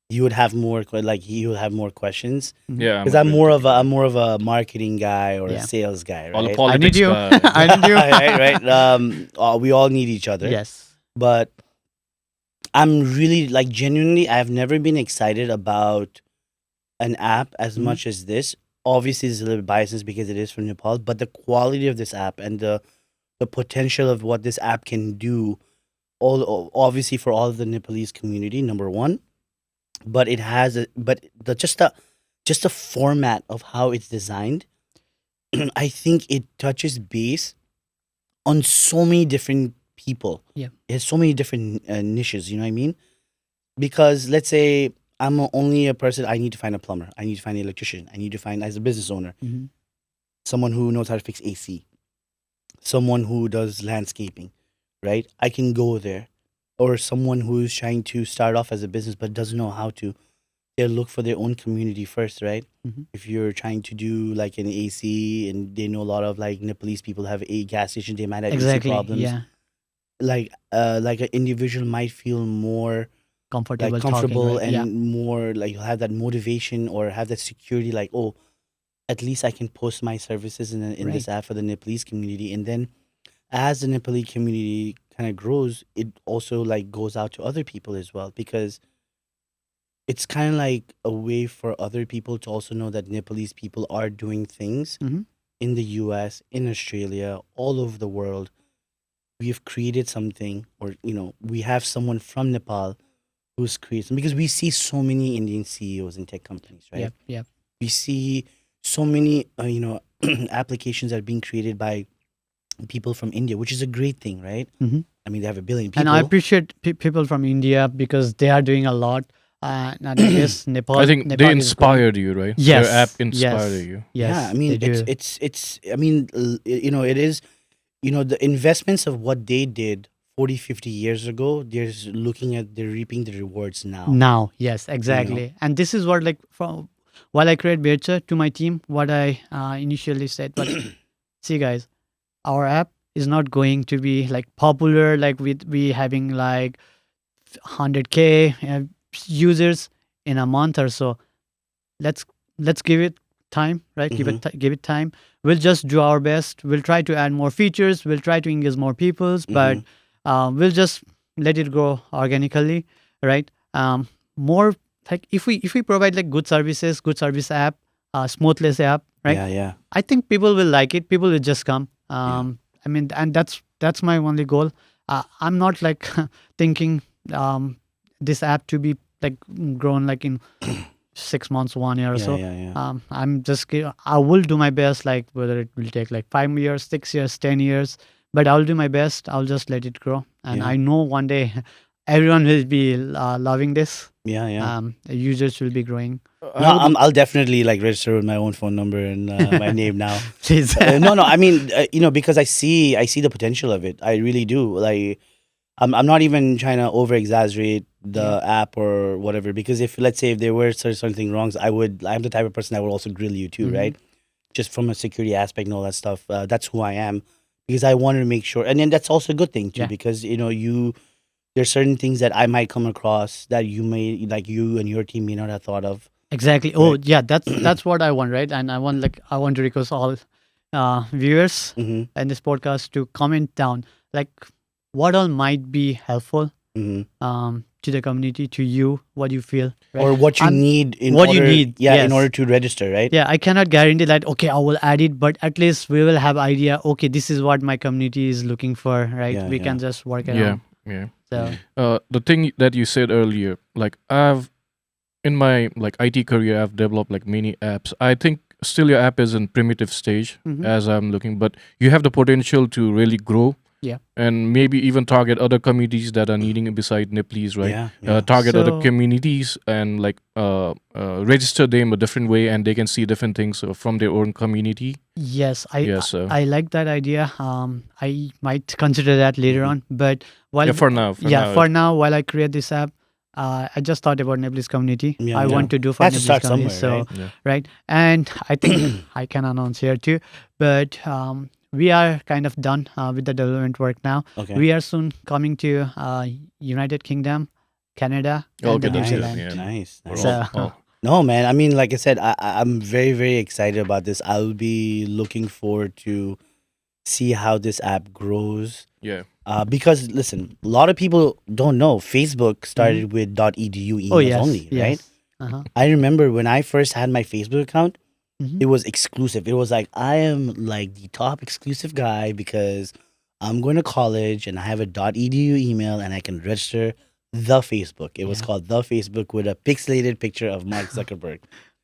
you would have more like he would have more questions Yeah, because a I'm very more of techie a guy. I'm more of a marketing guy or a Yeah. sales guy, All the right? I need politics you. guy. I need you. right. We all need each other. Yes. But I'm really like genuinely, I've never been excited about an app as Mhm. much as this. Obviously, it's a little bit biased because it is from Nepal, but the quality of this app and the potential of what this app can do, all obviously for all of the Nepalese community. Number one, but it has just the format of how it's designed. I think it touches base on so many different people. Yeah. It has so many different niches. You know what I mean? Because let's say only a person. I need to find a plumber. I need to find an electrician. I need to find, as a business owner, Mhm. someone who knows how to fix AC, someone who does landscaping, right? I can go there. Or someone who's trying to start off as a business but doesn't know how to. They'll look for their own community first, right? Mhm. If you're trying to do like an AC, and they know a lot of like Nepalese people have a gas station, they might have AC Exactly. problems. Yeah. Like an individual might feel more Comfortable like talking, comfortable right? Yeah. and more like have that motivation or have that security, like, oh, at least I can post my services in this Right. app for the Nepalese community. And then as the Nepali community kind of grows, it also like goes out to other people as well, because it's kind of like a way for other people to also know that Nepalese people are doing things Mhm. in the US, in Australia, all over the world. We have created something, or we have someone from Nepal who's created something, because we see so many Indian CEOs in tech companies, right? Yep. Yep. We see so many applications that are being created by people from India, which is a great thing, right? Mhm. I mean, they have a billion And I people. appreciate people from India because they are doing a lot. And I guess Nepal. I think they Nepal is growing. inspired you, right? Yes. Their app inspired Yes. you. Yes. Yeah, I mean, they do. it's I mean, it is, the investments of what they did 40, 50 years ago, they're reaping the rewards now. Now, yes, exactly. And this is what, like, from while I create Bhetcha to my team, what I initially said, but see, guys, our app is not going to be like popular, like with we having like 100K users in a month or so. Let's give it time, right? Give it time. We'll just do our best. We'll try to add more features. We'll try to engage more peoples, but we'll just let it grow organically, right? More like if we provide like good services, good service app, smoothless app, right? Yeah. I think people will like it. People will just come. I mean, and that's my only goal. I'm not like thinking this app to be like grown like in 6 months, 1 year or so. Yeah. I'm just I will do my best. Like whether it will take like 5 years, 6 years, 10 years, but I'll do my best. I'll just let it grow, and Yeah. I know one day everyone will be loving this. Yeah. The users will be growing. No, I'll definitely like register with my own phone number and my name now. Please. No. I mean, because I see the potential of it. I really do. Like, I'm not even trying to over exaggerate the app or whatever. Because if, let's say, if there were something wrongs, I'm the type of person that would also grill you too, right? Just from a security aspect and all that stuff. That's who I am, because I wanted to make sure. And then that's also a good thing too, Yeah. because there's certain things that I might come across that you and your team may not have thought of. Exactly. Oh, yeah. That's what I want, right? And I want to request all viewers in this podcast to comment down like what all might be helpful to the community, to you, what you feel, right? Or what you need in order yes. in order to register, right? Yeah, I cannot guarantee that. Okay, I will add it, but at least we will have idea. Okay, this is what my community is looking for, right? Yeah, we can just work it out. Yeah. So The thing that you said earlier, like in my like IT career, I've developed like many apps. I think still your app is in primitive stage as I'm looking, but you have the potential to really grow. Yeah. And maybe even target other communities that are needing it beside Nepalese, right? Yeah. Target other So- communities and like register them a different way, and they can see different things from their own community. yes, Yes. I like that idea. I might consider that later on, but while For now. for now, while I create this app, I just thought about Nepalese community. Yeah, I yeah. want to do for Has to Nepalese start community. somewhere, So Yeah. right, and I think I can announce here too. But we are kind of done with the development work now. Okay. We are soon coming to United Kingdom, Canada, and Okay, New that's good. Zealand. Yeah. Nice. We're So- all- No, man. I mean, like I said, I'm very, very excited about this. I'll be looking forward to see how this app grows. yeah. Because listen, a lot of people don't know Facebook started with .edu emails Oh yes, only, right? yes. Uh-huh. I remember when I first had my Facebook account, Mhm. it was exclusive. It was like, I am like the top exclusive guy because I'm going to college and I have a .edu email and I can register the Facebook. It was Yeah. called the Facebook with a pixelated picture of Mark Zuckerberg.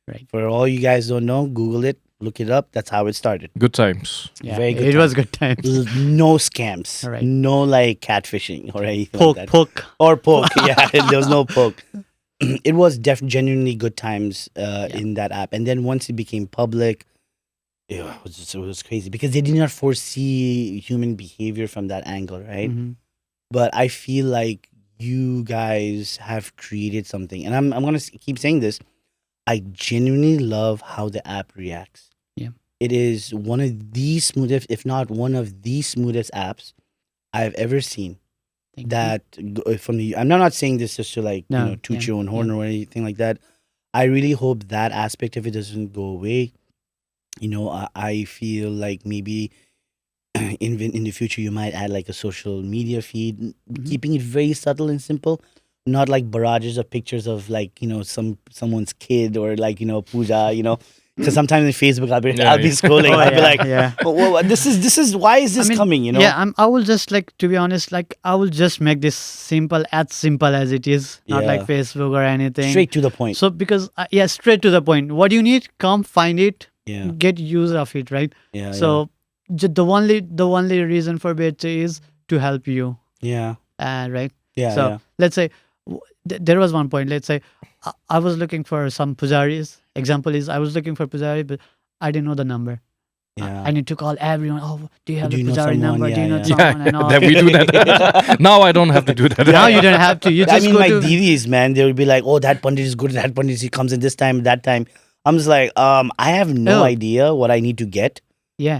Right. For all you guys don't know, Google it, look it up. That's how it started. Good times. Yeah, Very good it was time. good times. No scams, Right. no like catfishing or anything Poke, like that. poke. Or poke. Yeah, there was no poke. It was genuinely good times in that app. And then once it became public, it was crazy because they did not foresee human behavior from that angle, right? Mhm. But I feel like you guys have created something, and I'm gonna keep saying this. I genuinely love how the app reacts. Yeah. It is one of the smoothest, if not one of the smoothest apps I've ever seen. Thank you. That from the, I'm not saying this just to like No, toot yeah, your own horn yeah. or anything like that. I really hope that aspect of it doesn't go away. I feel like maybe in the future you might add like a social media feed, Mhm. keeping it very subtle and simple, not like barrages of pictures of like someone's kid or like puja, because sometimes in Facebook I'll be Yeah, I'll be yeah. scrolling, Oh, I'll be yeah, like, yeah. well, this is why is this I mean, coming, Yeah, I will just like, to be honest, like I will just make this simple as it is, not like Yeah. Facebook or anything. straight to the point. So because yeah, straight to the point. What you need, come find it, Yeah, get use of it, right? yeah, So the only reason for Bhetcha is to help you, yeah, right? yeah, So yeah. let's say there was one point. Let's say I was looking for some pujaris. Example is I was looking for pujari, but I didn't know the number. Yeah. I need to call everyone. Oh, do you have Do the you know pujari someone? number? Do you Yeah, know yeah. someone? And all. that we do that. Now I don't have to do that. Now you don't have to. You I just mean, go my to. DVs, man, they would be like, "Oh, that pandit is good. That pandit he comes in this time, that time." I'm just like, I have no Oh. idea what I need to get. Yeah.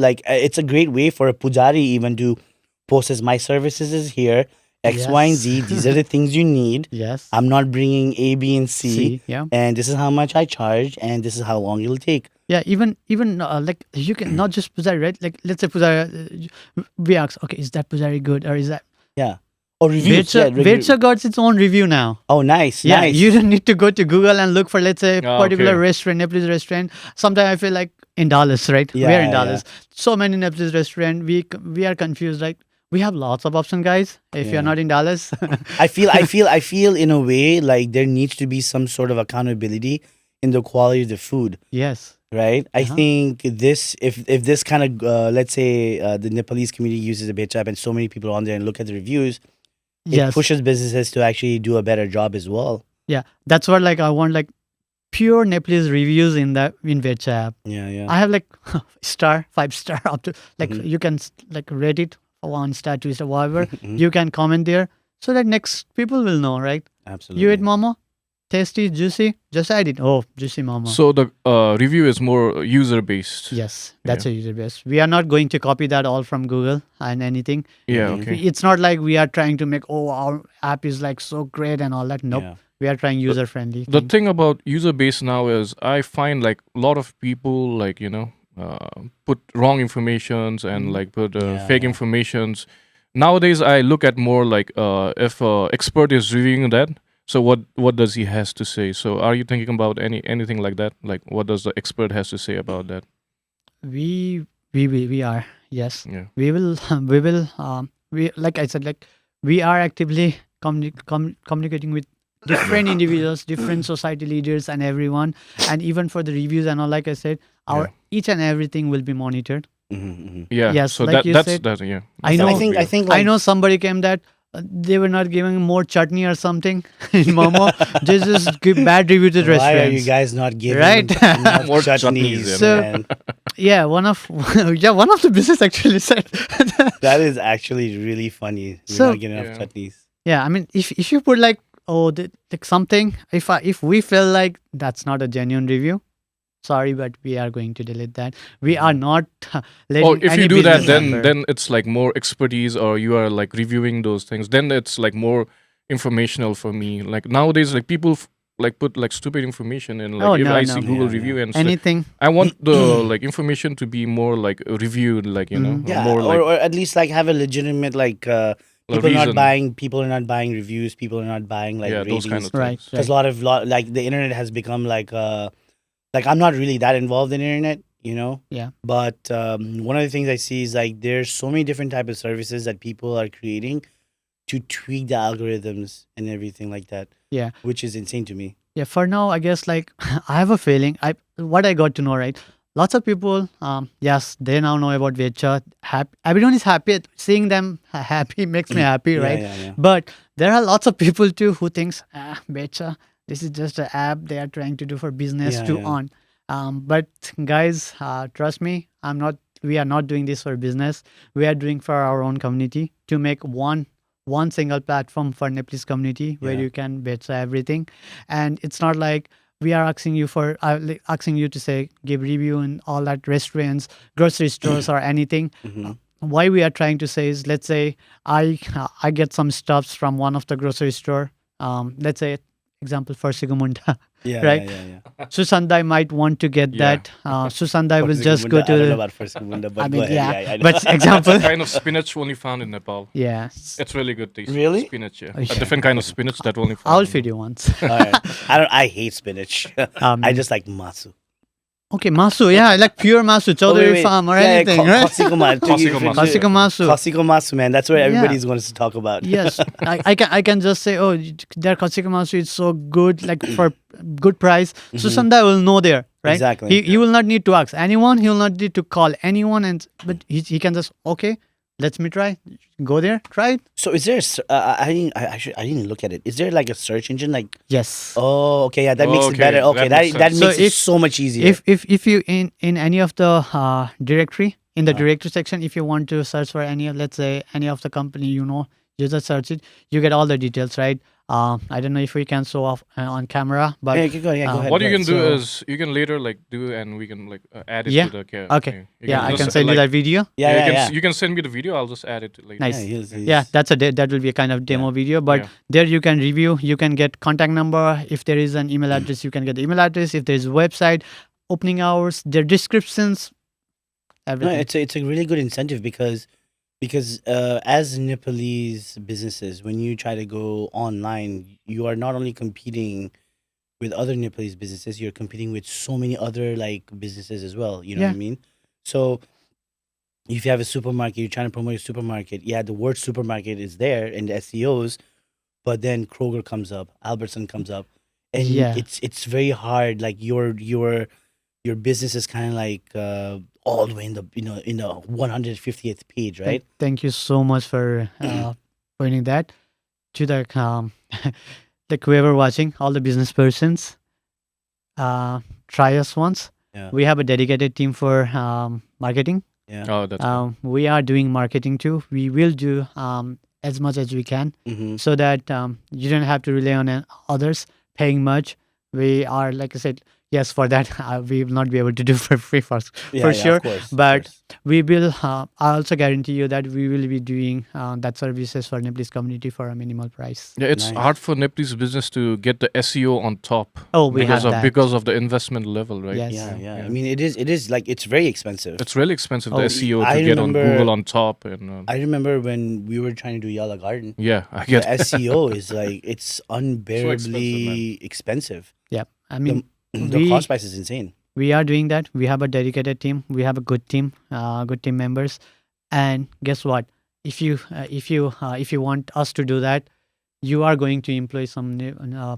Like it's a great way for a pujari even to post as my services is here, X, Y, and Yes. Z. These are the things you need. Yes. I'm not bringing A, B, and C, See, yeah. and this is how much I charge, and this is how long it'll take. Yeah, even like you can not just pujari, right? Like let's say pujari, we ask, okay, is that pujari good or is that Yeah. Or reviews. Bhetcha? Bhetcha got its own review now. Oh, nice. Yeah, nice. you don't need to go to Google and look for, let's say, Ah, particular okay. restaurant, Nepalese restaurant. Sometimes I feel like in Dallas, right? Yeah, We're in yeah, Dallas. So many Nepalese restaurant. We are confused. Like we have lots of options, guys. If Yeah. you're not in Dallas, I feel in a way like there needs to be some sort of accountability in the quality of the food, yes, right? I Uh-huh. think this, if this kind of let's say the Nepalese community uses the Bhetcha App and so many people are on there and look at the reviews, it yes, pushes businesses to actually do a better job as well. yeah. That's what like I want like pure Nepalese reviews in Bhetcha app. Yeah, yeah. I have like star, 5 star up to like Mhm. you can like rate it 1 star, 2 star, whatever. Mhm. You can comment there so that next people will know, right? Absolutely. You ate momo, tasty, juicy. Just add it. Oh, juicy momo. So the review is more user based. Yes, that's a user base. We are not going to copy that all from Google and anything. Yeah. Mhm. Okay. It's not like we are trying to make our app is like so great and all that. Nope. Yeah. We are trying user friendly. The thing about user base now is I find like a lot of people like put wrong informations and Mhm. like put Yeah, fake yeah. informations. Nowadays I look at more like if expert is reviewing that, so what does he has to say? So are you thinking about anything like that? Like what does the expert has to say about that? We are, yes. Yeah. We will we like I said, like we are actively communicating with different individuals, different society leaders and everyone, and even for the reviews and all, like I said, our each and everything will be monitored. Mhm, mhm. Yeah. Yes, So like you that's said, that. Yeah. I know- I think I like, know somebody came that they were not giving more chutney or something in momo. They just give bad review to why are you restaurants. guys not giving Right? enough More chutneys, chutneys, So- man? Yeah, one of the business actually said. That is actually really funny. We're So- not getting enough Yeah. chutneys. Yeah, I mean, if you put like like something, if we feel like that's not a genuine review, sorry, but we are going to delete that. We are not letting Or if any you do that, business then member- then it's like more expertise, or you are like reviewing those things. Then it's like more informational for me. Like nowadays, like people like put like stupid information in. Like Oh, if no, I no. see Google Yeah, review and stuff, anything. I want the like information to be more like reviewed, like Mhm. Yeah, more like or at least like have a legitimate like a people reason. people are not buying reviews, people are not buying like yeah, ratings. those kind of Right, things. Because a lot like the internet has become like I'm not really that involved in internet, Yeah. But one of the things I see is like there's so many different type of services that people are creating to tweak the algorithms and everything like that. Yeah. Which is insane to me. Yeah, for now, I guess like I have a feeling. What I got to know, right? Lots of people, yes, they now know about Bhetcha. Everyone is happy. Seeing them happy makes me happy, Yeah, right? yeah. But there are lots of people too who thinks, Bhetcha, this is just an app they are trying to do for business Yeah, to yeah. earn. But guys, trust me, I'm not. We are not doing this for business. We are doing for our own community to make one single platform for Nepalese community where Yeah. you can Bhetcha everything, and it's not like we are asking you for asking you to say give review in all that restaurants, grocery stores, or anything. Mhm. Why we are trying to say is, let's say I get some stuffs from one of the grocery store. Let's say example for Sigumunda, Yeah, right? yeah. Susandai might want to get Yeah. that. Susandai will First just go Segunda, I don't know to. about first Segunda, but I go mean, ahead. yeah, I know. but example, Kind of spinach only found in Nepal. yes, It's really good taste. Really? Spinach, yeah. Oh, A yeah. different kind of spinach that only found I'll in feed you once. All right. I hate spinach. I just like masu. Okay, masu, yeah, I like pure masu, Chaudhary farm or anything, right? Kosiko masu. Kosiko masu. Kosiko masu. Kosiko masu, man. That's what Yeah. everybody's going to talk about. Yes, I can just say, oh, their Kosiko masu is so good, like for good price. Susandai will know there, right? Exactly. He will not need to ask anyone. He will not need to call anyone, but he can just let me try. Go there, try it. So is there? I didn't look at it. Is there like a search engine? Like, Yes. oh, okay, yeah, that makes it Okay, better. Okay, that makes that sense. makes So it if- so much easier. If you in any of the directory in the directory section, if you want to search for any of, let's say, any of the company, you just search it, you get all the details, right? I don't know if we can show off on camera, but yeah, go ahead. What you can do So- is you can later do and we can add it Yeah? to the okay, you yeah, I just, can send you that video. Yeah, you yeah, can yeah. you can send me the video. I'll just add it later. Nice. Yeah, Yeah, that will be a kind of demo video, but Yeah. there you can review, you can get contact number. If there is an email address, you can get the email address. If there is a website, opening hours, their descriptions, No, everything. it's a really good incentive because as Nepalese businesses, when you try to go online, you are not only competing with other Nepalese businesses, you're competing with so many other like businesses as well. You know what I Yeah. mean? So if you have a supermarket, you're trying to promote a supermarket. Yeah, the word supermarket is there in the SEOs, but then Kroger comes up, Albertson comes up, and Yeah. it's very hard. Like your business is kind of like all the way in the in the 150th page, right? Thank you so much for pointing that to the like whoever watching, all the business persons. Try us once. Yeah. We have a dedicated team for marketing. Yeah. Oh, that's good. We are doing marketing too. We will do as much as we can Mm-hmm. so that you don't have to rely on others paying much. We are, like I said, yes, for that we will not be able to do for free for sure. Of course, But we will. I also guarantee you that we will be doing that services for Nepalese community for a minimal price. Yeah, it's Nice. hard for Nepalese business to get the SEO on top. Oh, we have that. Because of the investment level, right? Yes. yeah. I mean, it is like it's very expensive. It's really expensive, Oh, the SEO I to get on remember- Google on top. And I remember when we were trying to do Yala Garden. yeah, I The get SEO is like it's unbearably expensive, expensive. Yep. I mean, The we- cost price is insane. we are doing that. We have a dedicated team. We have a good team members. And guess what? If you want us to do that, you are going to employ some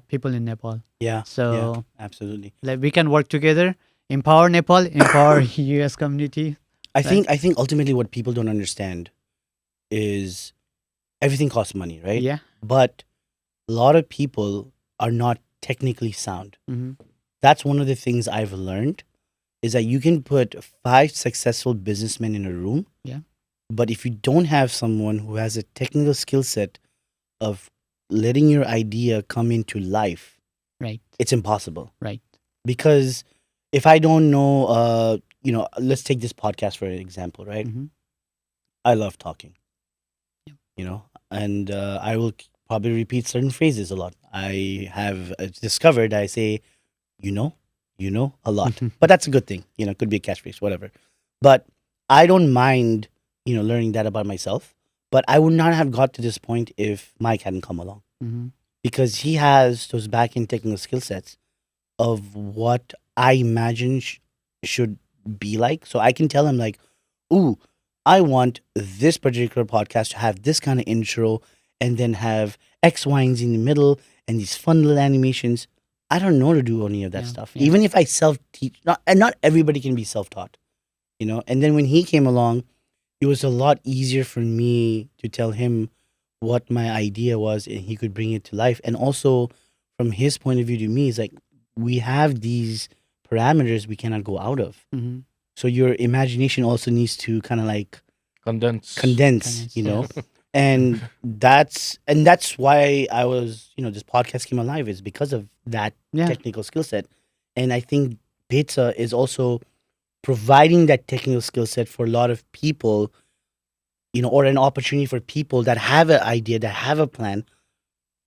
people in Nepal. Yeah. So yeah, absolutely. like we can work together, empower Nepal, empower US community. I think ultimately what people don't understand is everything costs money, right? Yeah. But a lot of people are not technically sound. hmm That's one of the things I've learned is that you can put 5 successful businessmen in a room. Yeah. But if you don't have someone who has a technical skill set of letting your idea come into life, Right. it's impossible. Right. Because if I don't know, let's take this podcast for an example, right? hmm I love talking. Yep. And I will probably repeat certain phrases a lot. I have discovered I say, a lot. But that's a good thing. Could be a catchphrase, whatever. But I don't mind, learning that about myself. But I would not have got to this point if Mike hadn't come along. hmm Because he has those back-end technical skill sets of what I imagine should be like. So I can tell him like, ooh, I want this particular podcast to have this kind of intro and then have X, Y, and Z in the middle and these fun little animations. I don't know to do any of that Yeah, stuff. yeah. Even if I self-teach, not everybody can be self-taught, And then when he came along, it was a lot easier for me to tell him what my idea was, and he could bring it to life. And also, from his point of view to me, is like we have these parameters we cannot go out of. Mhm. So your imagination also needs to kind of like Condense. condense, and that's why I was, this podcast came alive, is because of that Yeah. technical skill set. And I think Bhetcha is also providing that technical skill set for a lot of people, or an opportunity for people that have an idea, that have a plan,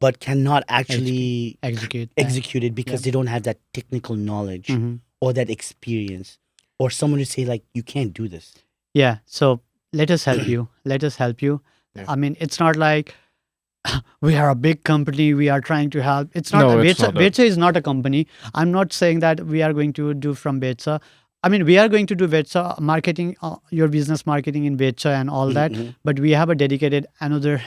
but cannot actually Execute. that. execute it because Yep. they don't have that technical knowledge Mhm. or that experience, or someone to say like, you can't do this. Yeah. So let us help you. Let us help you. Yeah. I mean, it's not like we are a big company. We are trying to help. It's not. No, it's Bhetcha, not that. Bhetcha is not a company. I'm not saying that we are going to do from Bhetcha. I mean, we are going to do Bhetcha marketing, your business marketing in Bhetcha and all that. Mhm. But we have a dedicated another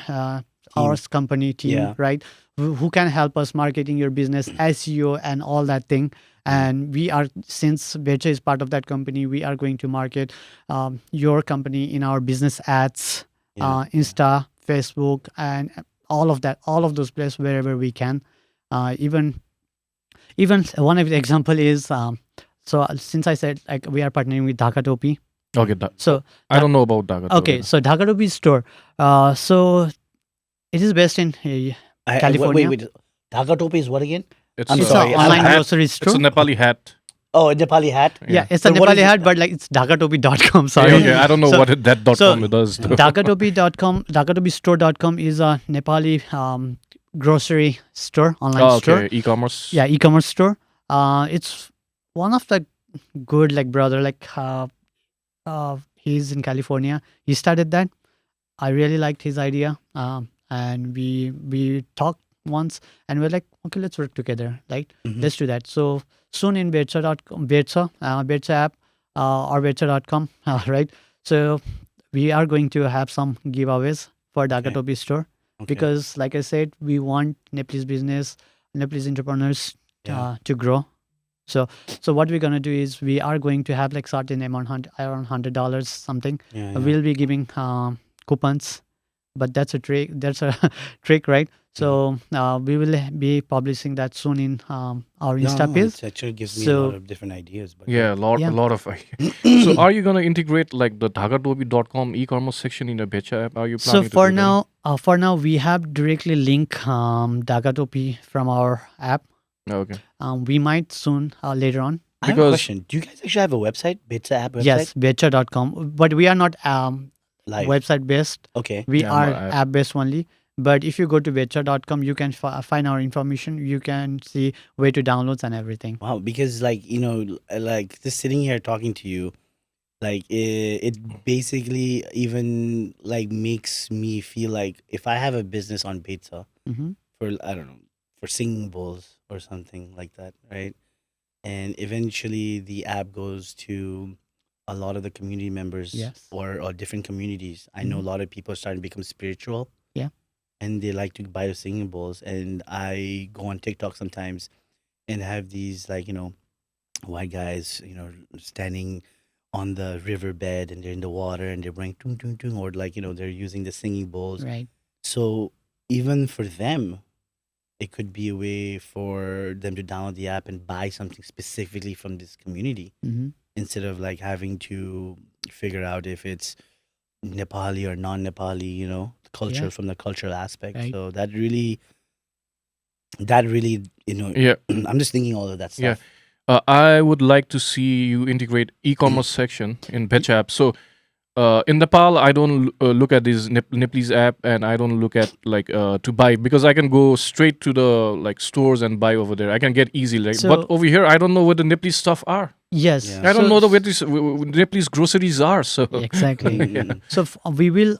ours company team, Yeah. right? Who can help us marketing your business, SEO, and all that thing. And we are, since Bhetcha is part of that company, we are going to market your company in our business ads, Yeah. Insta, Facebook, and all of that, all of those places wherever we can. Even one of the example is since I said like we are partnering with Dhaka Topi. Okay, So I don't know about Daga. okay, so Dhaka Topi store. So it is based in California. Wait. Dhaka Topi is what again? It's I'm It's sorry, an I- online I- grocery It's store. a Nepali hat. Oh, a Nepali hat. Yeah, it's a But what Nepali is it? hat, but like it's dhakatopi.com. Sorry. Okay, I don't know So- what that dot so- com does. Though. Dhakatopi.com, dhakatopistore.com is a Nepali grocery store, online Oh, store. okay, e-commerce. Yeah, e-commerce store. It's one of the good brother he's in California. He started that. I really liked his idea, and we talked once, and we're like, okay, let's work together. Like, Mhm. let's do that. So soon in Bhetcha.com, Bhetcha app, or Bhetcha.com, right? So we are going to have some giveaways for Dhakatopi store. Okay. Because like I said, we want Nepalese business, Nepalese entrepreneurs Yeah. to grow. So what we're gonna do is we are going to have like certain amount, around $100 something. Yeah, yeah. We'll be giving coupons, but that's a trick. That's a trick, right? So we will be publishing that soon in our Insta page. It actually gives me a So- lot of different ideas. But Yeah, Yeah. a lot of. So, are you gonna integrate like the dhakatopi.com e-commerce section in the Bhetcha app? Are you So planning to for do that? for now, we have directly link Dhakatopi from our app. Okay. We might soon later on. I have a Because- question. Do you guys actually have a website? Bhetcha app website? Yes, Bhetcha.com. But we are not Live. website based. Okay. We Yeah, are more app. app based only. But if you go to Bhetcha.com, you can find our information. You can see where to download and everything. Wow. Because like like just sitting here talking to you, like it basically even like makes me feel like if I have a business on Bhetcha Hmm. for I don't know for singing bowls or something like that, right? And eventually the app goes to a lot of the community members Yes. or different communities. I know a lot of people are starting to become spiritual. Yeah. And they like to buy the singing bowls. And I go on TikTok sometimes and have these like, white guys, standing on the riverbed and they're in the water and they're bringing tung tung tung, or like, they're using the singing bowls. Right. So even for them, it could be a way for them to download the app and buy something specifically from this community Hmm. instead of like having to figure out if it's Nepali or non-Nepali, culture Yeah. from the cultural aspect. Right. So that really, Yeah. I'm just thinking all of that Yeah. stuff. I would like to see you integrate e-commerce section in Bhetcha app. So, in Nepal, I don't look at this Nepalese app, and I don't look at like to buy, because I can go straight to the like stores and buy over there. I can get easy. Like, So- but over here, I don't know where the Nepalese stuff are. Yes. Yeah. I don't So- know the where these Nepalese groceries are. So, Exactly. Mm. So we will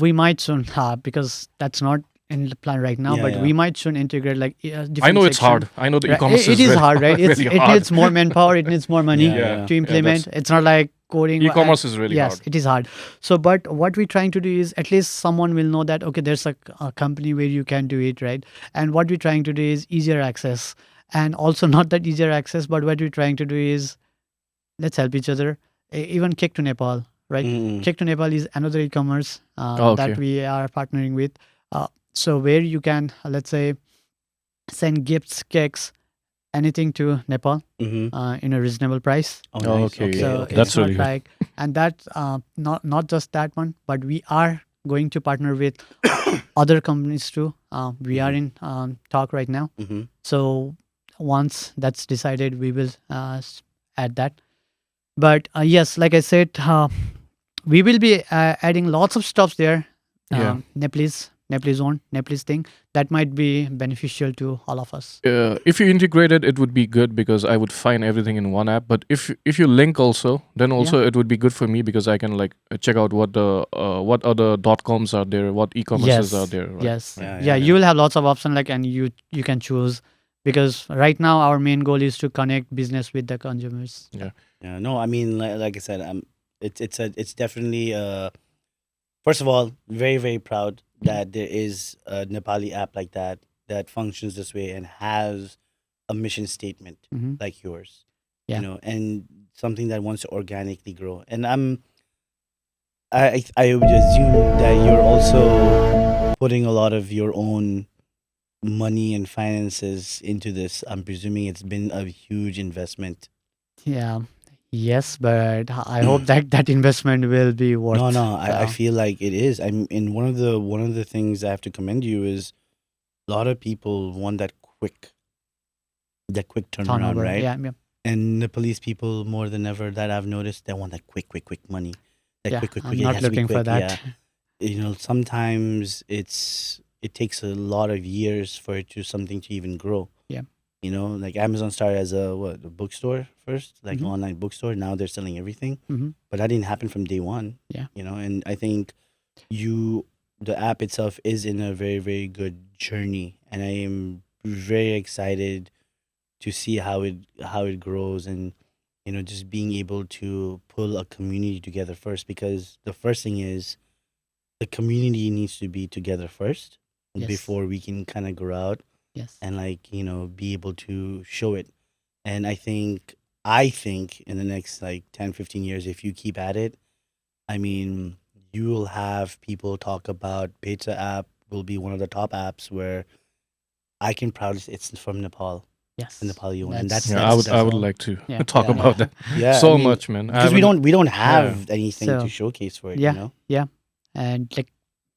we might soon because that's not in the plan right now, Yeah, but yeah. we might soon integrate different I know it's section. hard. I know the Right, e-commerce it is very hard, right? really it hard. needs more manpower, it needs more money Yeah, yeah. to implement. that's- It's not like coding. E-commerce is really yes, hard. it is hard. So, but what we're trying to do is at least someone will know that okay, there's a company where you can do it, right? And what we're trying to do is easier access, and also not that easier access, but what we're trying to do is let's help each other. Even Kick to Nepal, right? Mm. Kick to Nepal is another e-commerce Oh, okay. that we are partnering with. So where you can let's say send gifts, cakes, anything to Nepal Mm-hmm. in a reasonable price. Oh, Oh, nice. okay. Okay. So Okay. That's it's not really good. like, and that's not just that one, but we are going to partner with other companies too. We are in talk right now. Mm-hmm. So once that's decided, we will add that. But yes, like I said, we will be adding lots of stuff there. Yeah. Nepalese own, Nepalese thing that might be beneficial to all of us. If you integrated, it would be good because I would find everything in one app. But if you link also, then also it would be good for me because I can like check out what the what other .coms are there, what e-commerces are there. Right? Yes. Yeah, Yeah, yeah, you will have lots of options like and you can choose because right now our main goal is to connect business with the consumers. Yeah. No, I mean, like I said, it's definitely first of all, very very proud that there is a Nepali app like that that functions this way and has a mission statement Hmm. like yours. Yeah. You know, and something that wants to organically grow. And I would assume that you're also putting a lot of your own money and finances into this. I'm presuming it's been a huge investment. Yeah. Yes, but I hope that that investment will be worth. No, I the- feel like it is. I'm in one of the things I have to commend you is a lot of people want that quick turnaround, turnover. right? Yeah. And Nepalese people more than ever that I've noticed they want that quick money. That Yeah. quick. I'm It not has to be looking for quick, that. yeah. You know, sometimes it takes a lot of years for it to something to even grow. Yeah. You know, like Amazon started as a bookstore first, like Mhm. online bookstore. Now they're selling everything, Hmm. but that didn't happen from day one. Yeah. You know, and I think the app itself is in a very very good journey, and I am very excited to see how it grows and just being able to pull a community together first, because the first thing is the community needs to be together first Yes. before we can kind of grow out Yes. and be able to show it. And I think in the next like 10-15 years, if you keep at it, I mean, you will have people talk about Bhetcha App will be one of the top apps where I can proudly say it's from Nepal. Yes. Nepali owned, and that's Yeah, that's I would all. like to Yeah. talk Yeah. about that Yeah, so I mean, much, man. I because we haven't- don't have anything So, to showcase for it. yeah. You know? And like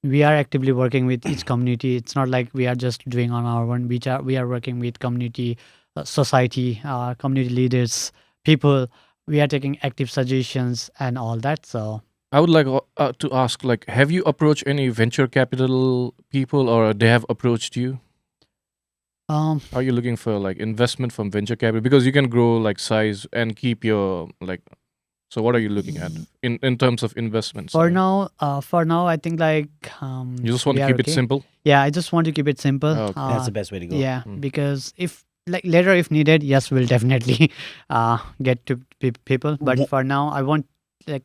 we are actively working with each community. It's not like we are just doing on our own. We are working with community, society, community leaders, people. We are taking active suggestions and all that. So I would like to ask, like, have you approached any venture capital people, or they have approached you? Are you looking for like investment from venture capital because you can grow like size and keep your like? So what are you looking at in terms of investments? for now, I think like You just want we to are keep it okay. simple. Yeah, I just want to keep it simple. Oh, okay. That's the best way to go. Yeah, Mm. because if like later if needed, yes, we'll definitely get to people. But Wha- for now,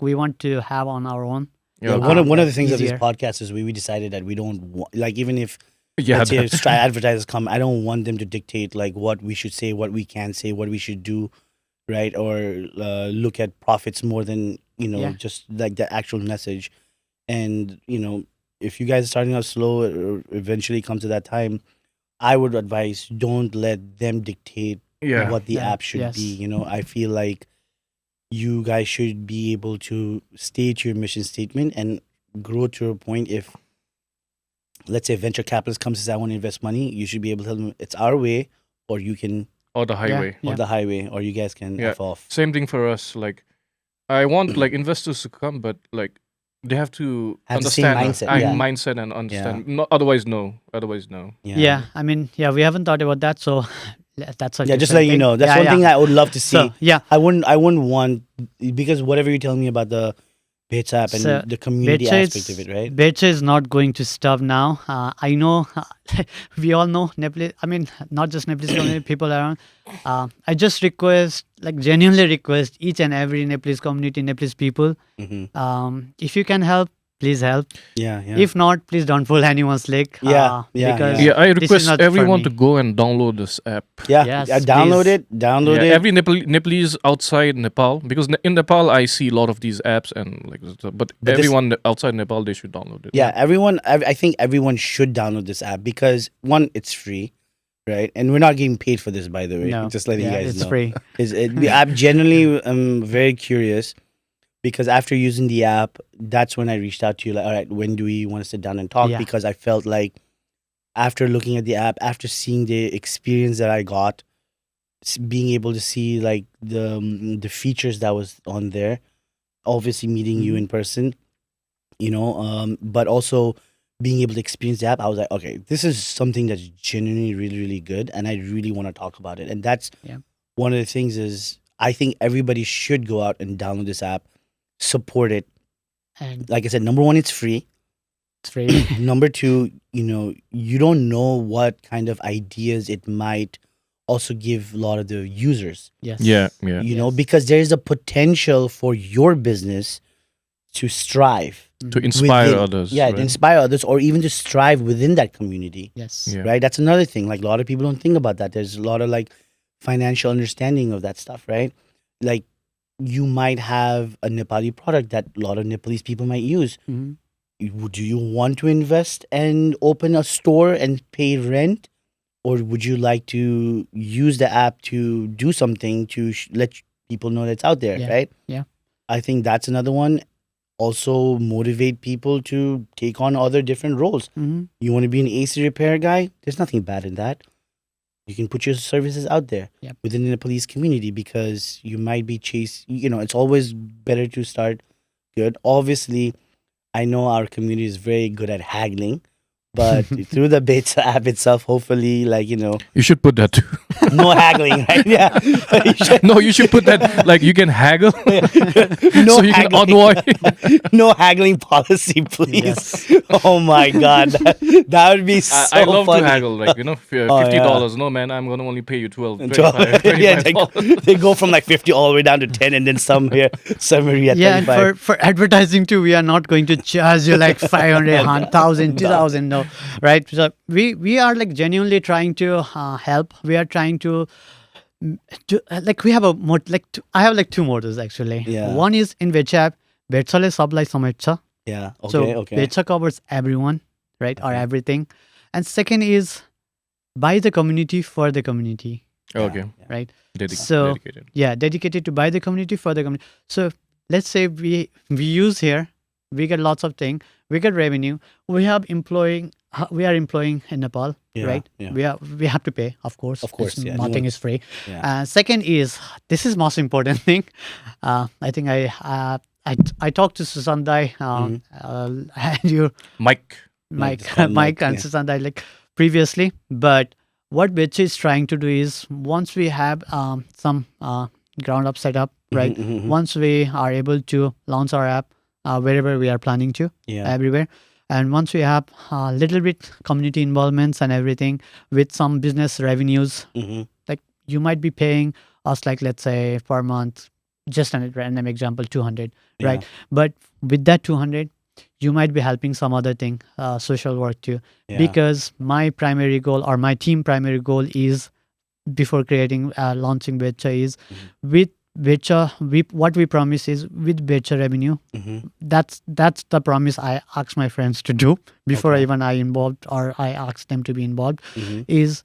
we want to have on our own. Yeah, okay. one of the that's things of this easier. podcast is we decided that we don't want, like, even if Yeah, let's say that- advertisers come, I don't want them to dictate like what we should say, what we can say, what we should do, right? Or look at profits more than Yeah. just like the actual message. And if you guys are starting out slow, or eventually come to that time, I would advise don't let them dictate yeah. what the Yeah, app should be. yes. I feel like you guys should be able to state your mission statement and grow to a point. If let's say venture capitalist comes and says I want to invest money, you should be able to tell them it's our way, or you can Or the highway. Yeah. or the highway, or you guys can Yeah. F off. Same thing for us. Like, I want like investors to come, but like they have to Have the same understand mindset, yeah. mindset and understand. No, otherwise, no. Otherwise, no. Yeah. I mean, yeah, we haven't thought about that, so that's a Yeah, just different letting you thing. know. That's Yeah, one yeah. thing I would love to see. So yeah, I wouldn't want, because whatever you tell me about the Bhetcha App and So the community Bhetcha aspect of it, right? Bhetcha is not going to stop now. I know, we all know Nepalese. I mean, not just Nepalese community, people around. I just request, like genuinely request each and every Nepalese community, Nepalese people, if you can help, please help. Yeah, yeah. If not, please don't pull anyone's leg. Yeah, yeah, because Yeah, I this is request not for everyone me. to go and download this app. yeah, Yes, download please. it. Download Yeah, it. every Nepalese outside Nepal, because in Nepal I see a lot of these apps and like, but this- everyone outside Nepal they should download it. Yeah, everyone. I think everyone should download this app because one, it's free, right? And we're not getting paid for this, by the way. No, Just letting you guys it's know. free. I'm genuinely very curious because after using the app, that's when I reached out to you. Like, all right, when do we want to sit down and talk? Yeah. Because I felt like after looking at the app, after seeing the experience that I got, being able to see like the features that was on there, obviously meeting you in person, but also being able to experience the app, I was like, okay, this is something that's genuinely really, really good, and I really want to talk about it. And that's one of the things is I think everybody should go out and download this app, support it. And Like I said, number one, it's free. it's free. Number two, you don't know what kind of ideas it might also give a lot of the users. Yes. yeah. Yes. Because there is a potential for your business to strive. To inspire within- others. Yeah, to right? inspire others or even to strive within that community. Yes. Yeah. Right? That's another thing. Like a lot of people don't think about that. There's a lot of like financial understanding of that stuff, right? Like you might have a Nepali product that a lot of Nepalese people might use. Mhm. Do you want to invest and open a store and pay rent? Or would you like to use the app to do something to let people know that it's out there, Yeah. right? Yeah. I think that's another one. Also motivate people to take on other different roles. Mhm. You want to be an AC repair guy? There's nothing bad in that. You can put your services out there Yep. within the police community because you might be it's always better to start good. Obviously, I know our community is very good at haggling, but through the Bhetcha app itself, hopefully, You should put that too. no haggling, right? Yeah. No, you should put that like you can haggle No so you can haggling. envoy. No haggling policy, please. Oh my God. That would be so I love funny. to haggle, like Oh, $50. No man, I'm gonna only pay you 12, 12. 25, Yeah, $25. they go from like 50 all the way down to 10 and then some here at Yeah, and 35. for advertising too, we are not going to charge you like 500, 1,000, 2,000, no, right? So we are like genuinely trying to help. We are trying to like we have I have like two mottos actually. Yeah. One is in Bhetcha App, Bhetchale sablai samecha. Yeah. Okay. So Okay. Bhetcha covers everyone, right, or everything. And second is by the community for the community, Okay, right? dedicated. Yeah, dedicated to by the community for the community. So let's say we use here, we get lots of things, we get revenue, we are employing in Nepal, Yeah, right? yeah. We have to pay, of course. Of course, yeah. Nothing is free. Yeah. Second is, this is most important thing. I think I talked to Susandai and you Mike. Mike, just call him Mike Mike, and yeah. Susandai like previously. But what Bhetcha is trying to do is once we have some ground up setup, right? mhm. Once we are able to launch our app wherever we are planning to, Yeah. everywhere. And once we have a little bit community involvements and everything with some business revenues, Mhm. like you might be paying us like, let's say per month, just a random example, 200, right? But with that 200, you might be helping some other thing, social work too. Yeah. Because my primary goal or my team primary goal is before creating, launching Bhetcha is with Bhetcha, what we promise is with Bhetcha revenue, Mhm. that's the promise I ask my friends to do before Okay. even I involved or I ask them to be involved Mhm. is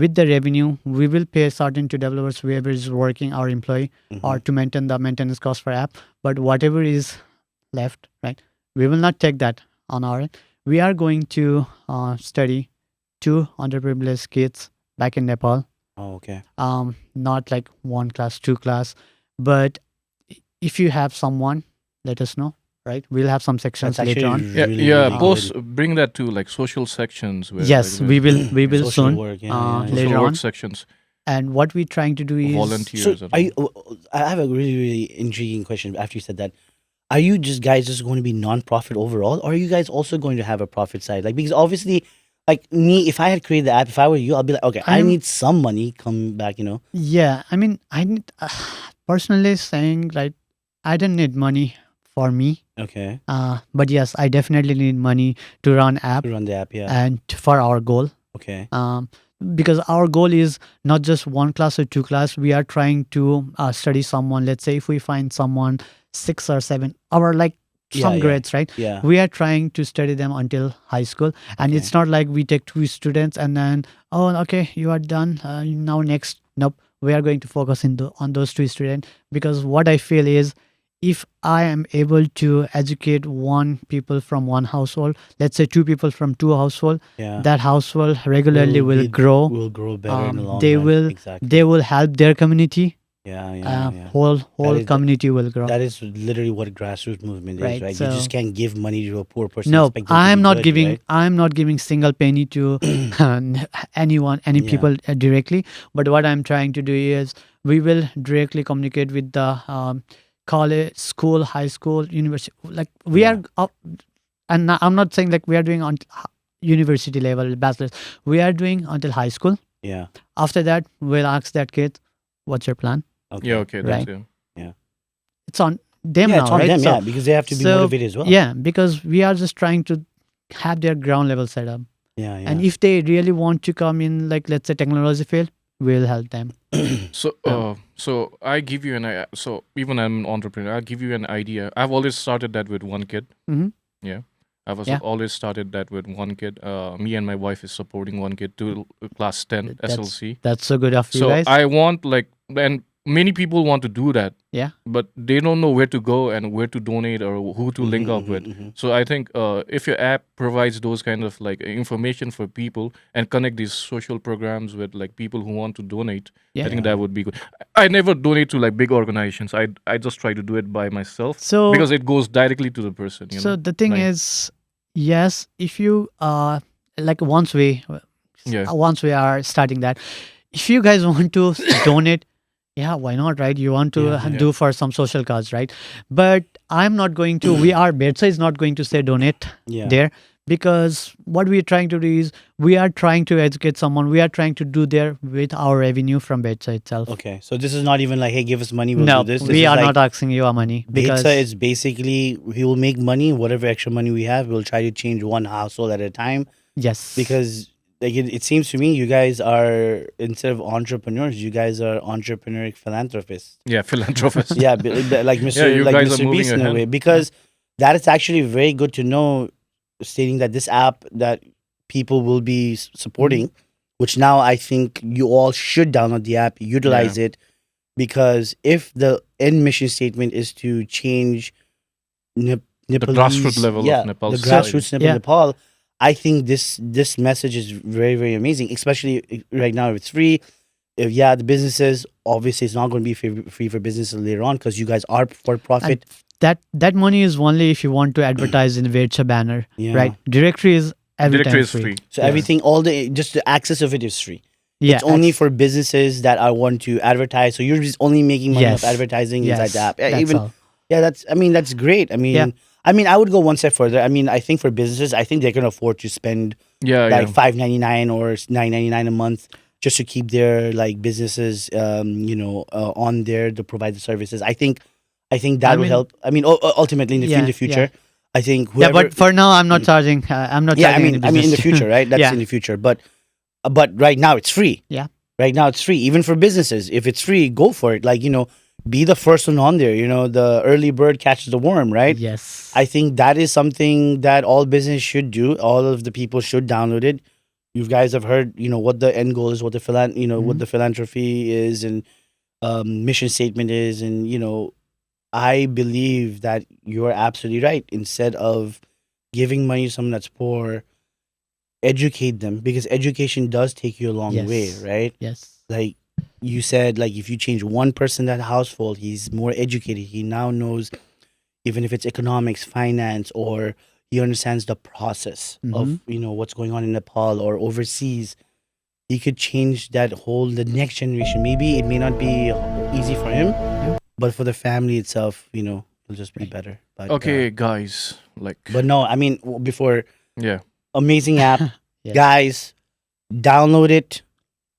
with the revenue we will pay certain to developers whoever is working our employee or to maintain the maintenance cost for app, but whatever is left, right, we will not take that on our end. We are going to study 2 underprivileged kids back in Nepal, Oh, okay. not like 1 class 2 class, but if you have someone, let us know, right? We'll have some sections That's later actually on. Yeah, really, yeah. really Post good. bring that to like social sections. Where, Yes, like, we will Social soon, work, yeah, social later work on. sections, And what we're trying to do is volunteers. So and all. I have a really, really intriguing question after you said that. are you just going to be non-profit overall, or are you guys also going to have a profit side? Like, because obviously, like me, if I had created the app, if I were you, I'll be like, okay, I I'm- need some money come back, Yeah, I mean, I need personally saying like I don't need money for me. Okay, But yes, I definitely need money to run app to run the app, yeah. and for our goal. Okay, Because our goal is not just one class or two class. We are trying to study someone. Let's say if we find someone 6 or 7, or like Yeah, some yeah. grades, right? yeah, We are trying to study them until high school, and it's not like we take 2 students and then okay, you are done. Now next, nope. We are going to focus on those 2 students, because what I feel is, if I am able to educate one people from one household, let's say 2 people from 2 household, yeah. that household regularly will be- grow. Will grow better in the long They run. will Exactly. they will help their community. Yeah, yeah. Whole is the- community will grow. That is literally what a grassroots movement is, Right, right? You just so- can't give money to a poor person. No, expect them to I'm be not good, giving. right? I'm not giving single penny to any Yeah. people directly. But what I'm trying to do is, we will directly communicate with the college, school, high school, university. Like we Yeah. are up, and I'm not saying like we are doing on university level bachelor's. We are doing until high school. Yeah. After that, we'll ask that kid, "What's your plan?" Okay. Yeah, okay, that's Right. it. It's on them Yeah, now, it's on right? them, So- yeah, because they have to be so, motivated as well. Yeah, because we are just trying to have their ground level set up. Yeah, yeah. And if they really want to come in, like let's say technology field, we'll help them. So, so I give you so even I'm an entrepreneur, I'll give you an idea. I've always started that with one kid. Mhm. Yeah. I've Yeah. always started that with one kid. Me and my wife is supporting one kid to class 10 That's- SLC. That's so good of you So guys. I want and many people want to do that. Yeah. But they don't know where to go and where to donate or who to link up with. So I think if your app provides those kind of like information for people and connect these social programs with like people who want to donate, Yeah. I think that would be good. I never donate to like big organizations. I just try to do it by myself So because it goes directly to the person. You so know? the thing like- is, yes, if you like once we are starting that, if you guys want to donate, yeah, why not, right? You want to Yeah, do for some social cause, right? But I'm not going to. Bhetcha is not going to say donate Yeah. there, because what we are trying to do is, we are trying to educate someone. We are trying to do there with our revenue from Bhetcha itself. Okay, so this is not even like, hey, give us money, we'll No, do this. we is are like, not asking you our money, because Bhetcha is basically, we will make money, whatever extra money we have, we'll try to change one household at a time. yes, Because like it seems to me, you guys are, instead of entrepreneurs, you guys are entrepreneuric philanthropists. Yeah, philanthropist. Yeah, like Mr. you like guys are Mr. moving Beast in a ahead. way, because that is actually very good to know, stating that this app that people will be supporting, which now I think you all should download the app, utilize it, because if the end mission statement is to change Nepalese, grassroots level of Nepal the society. grassroots level of Nepal, I think this message is very, very amazing, especially right now if it's free. If the businesses, obviously it's not going to be free for businesses later on, because you guys are for profit. and that money is only if you want to advertise in Bhetcha banner, Yeah. right? Directory is every Directory time is free. So Yeah. everything, just the access of it is free. Yeah, It's only for businesses that I want to advertise. So you're just only making money Yes. off advertising inside the app. That's Even all. that's great. I mean, I would go one step further. I mean, I think for businesses, I think they can afford to spend Yeah, like yeah. $5.99 or $9.99 a month just to keep their like businesses, on there to provide the services. I think that would mean- help. I mean, ultimately in the, Yeah, future, I think Yeah, whoever. but for now, I'm not charging. I'm not. Yeah, I charging mean, any in the business. future, right? That's Yeah. in the future. But right now it's free. Yeah. Right now it's free, even for businesses. If it's free, go for it. Like, be the first one on there. The early bird catches the worm, right? Yes. I think that is something that all business should do. All of the people should download it. You guys have heard, what the end goal is, what the what the philanthropy is, and mission statement is, and I believe that you're absolutely right. Instead of giving money to someone that's poor, educate them, because education does take you a long way, Yes. right? Yes. Like you said, like if you change one person in that household, he's more educated. He now knows, even if it's economics, finance, or he understands the process of what's going on in Nepal or overseas. He could change the next generation. Maybe it may not be easy for him, but for the family itself, it'll just be better. But, Okay, guys. Like, but no, I mean, before, yeah. amazing app. Yes. Guys, download it.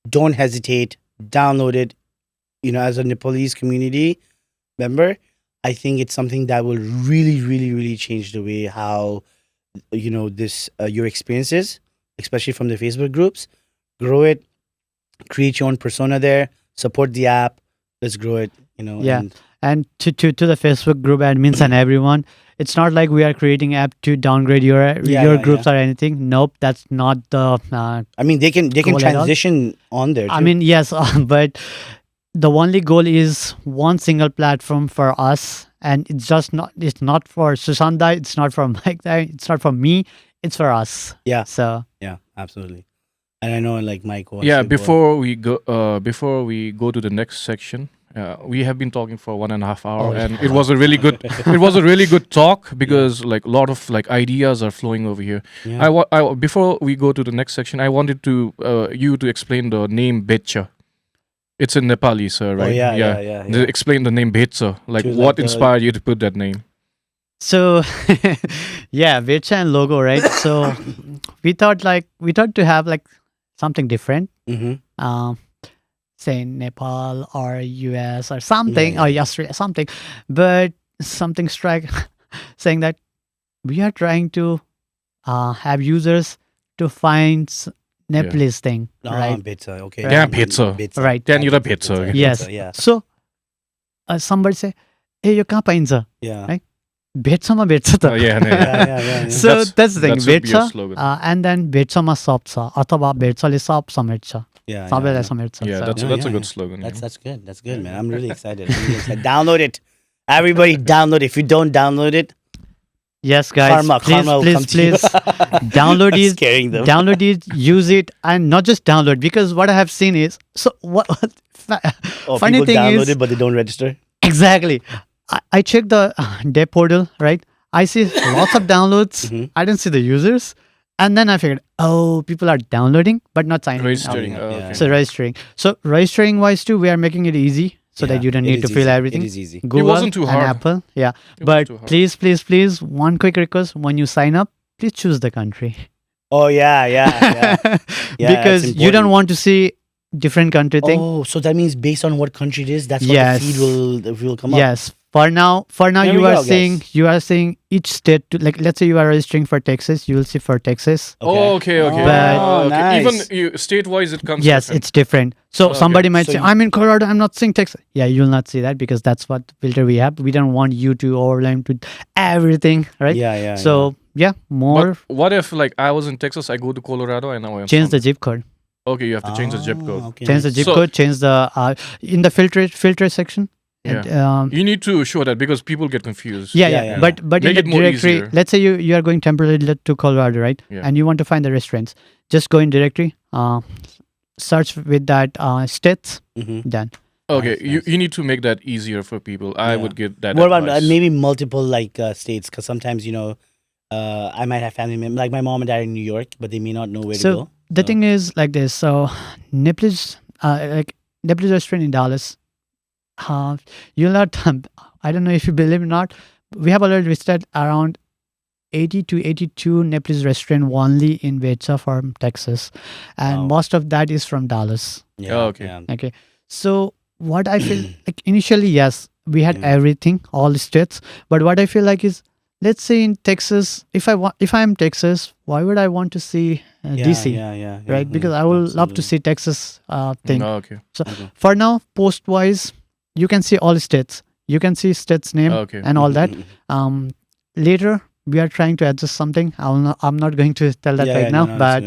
Don't hesitate. Download it. As a Nepalese community member, I think it's something that will really, really, really change the way how, this your experiences, especially from the Facebook groups. Grow it. Create your own persona there. Support the app. Let's grow it. Yeah. And to the Facebook group admins and everyone, it's not like we are creating app to downgrade your groups or anything. Nope, that's not the. I mean, they can goal at all. transition on there. Too. I mean, yes, but the only goal is one single platform for us, and it's not for Sushanda, it's not for Mike, it's not for me, it's for us. Yeah. So yeah, absolutely. And I know, like Mike. Yeah. Before we go to the next section. We have been talking for 1.5 hours, and it was a really good. It was a really good talk because like a lot of like ideas are flowing over here. Yeah. Before we go to the next section, I wanted to you to explain the name Bhetcha. It's in Nepalese, sir, right? Oh, yeah. Explain the name Bhetcha. Like, To, what like, inspired you to put that name? So, yeah, Bhetcha and logo, right? So we thought to have like something different. Mm-hmm. Say Nepal or US or something, Yeah. or Australia, something, but something strike saying that we are trying to have users to find Nepalese thing, right? Pizza. Okay. Yeah, pizza. Right. त्यहाँनिर pizza. Yes. Yeah. So somebody say, "Hey, यो कहाँ पाइन्छ?" Yeah. Right? भेट्छमा भेट्छ त. Yeah. Yeah. So that's the thing. That should be your भेट्छ, slogan. and then भेट्छमा सब छ अथवा भेट्छले सब समेट्छ. Yeah. सबैलाई समेट्छ. Yeah, So- that's Yeah, a yeah. good slogan. That's good. That's good, man. I'm really excited. Download it. Everybody download it. If you don't download it, Yes, guys. Karma will come to you. Download it. Scaring them. Download it. Use it, and not just download. Because what I have seen is funny people thing download is it, but they don't register. exactly. I checked the dev portal, right? I see lots of downloads. Mhm. I didn't see the users, and then I figured, oh, people are downloading but not signing Registering. up. Oh, Yeah. okay. So registering. So registering wise too, we are making it easy so that Yeah, you don't it need to is fill easy. everything. It is easy. Google wasn't too and hard. Apple, yeah. It But wasn't too hard. please, one quick request: when you sign up, please choose the country. Oh yeah. Yeah, Because it's you don't important. want to see different country thing. Oh, so that means based on what country it is, that's what Yes. the feed will come up. Yes. For now There you we are go, seeing guys. each state to, like, let's say you are registering for Texas, you will see for Texas. Oh, okay. But- Oh, okay. nice. Even you, state-wise, it comes. Yes, different. it's different. So Okay. somebody might So say, you- I'm in Colorado, I'm not seeing Texas. Yeah, you'll not see that because that's what filter we have. We don't want you to overlap with everything, right? Yeah. So yeah, more But what if like I was in Texas, I go to Colorado, and now I'm change the zip code. Okay, you have to change the zip code. Okay, Change the nice. zip So- code, change the in the filter section. And, You need to show that because people get confused. Yeah. but Make in the it more directory, easier. let's say you are going temporarily to Colorado, right? Yeah. And you want to find the restaurants. Just go in directory, search with that states, Mhm. done. Okay, Nice. you need to make that easier for people. I Yeah. would give that. What about advice. maybe multiple states? Because sometimes I might have family members, like my mom and dad are in New York, but they may not know where to So go. the thing is like this. So Nepalese, Nepalese restaurant in Dallas, you'll not. I don't know if you believe it or not. We have already visited around 80 to 82 Nepalese restaurant only in Bhetcha from Texas, and Wow. most of that is from Dallas. Yeah, Oh, okay. yeah. Okay, so what I feel like initially, yes, we had Yeah. everything, all the states, but what I feel like is, let's say in Texas, if I am Texas, why would I want to see DC? Yeah, Right, because I will love to see Texas thing. Oh, okay. Okay. For now, post wise, you can see all states. You can see states name Okay. and all that. Later, we are trying to adjust something. I'm not going to tell that right now, but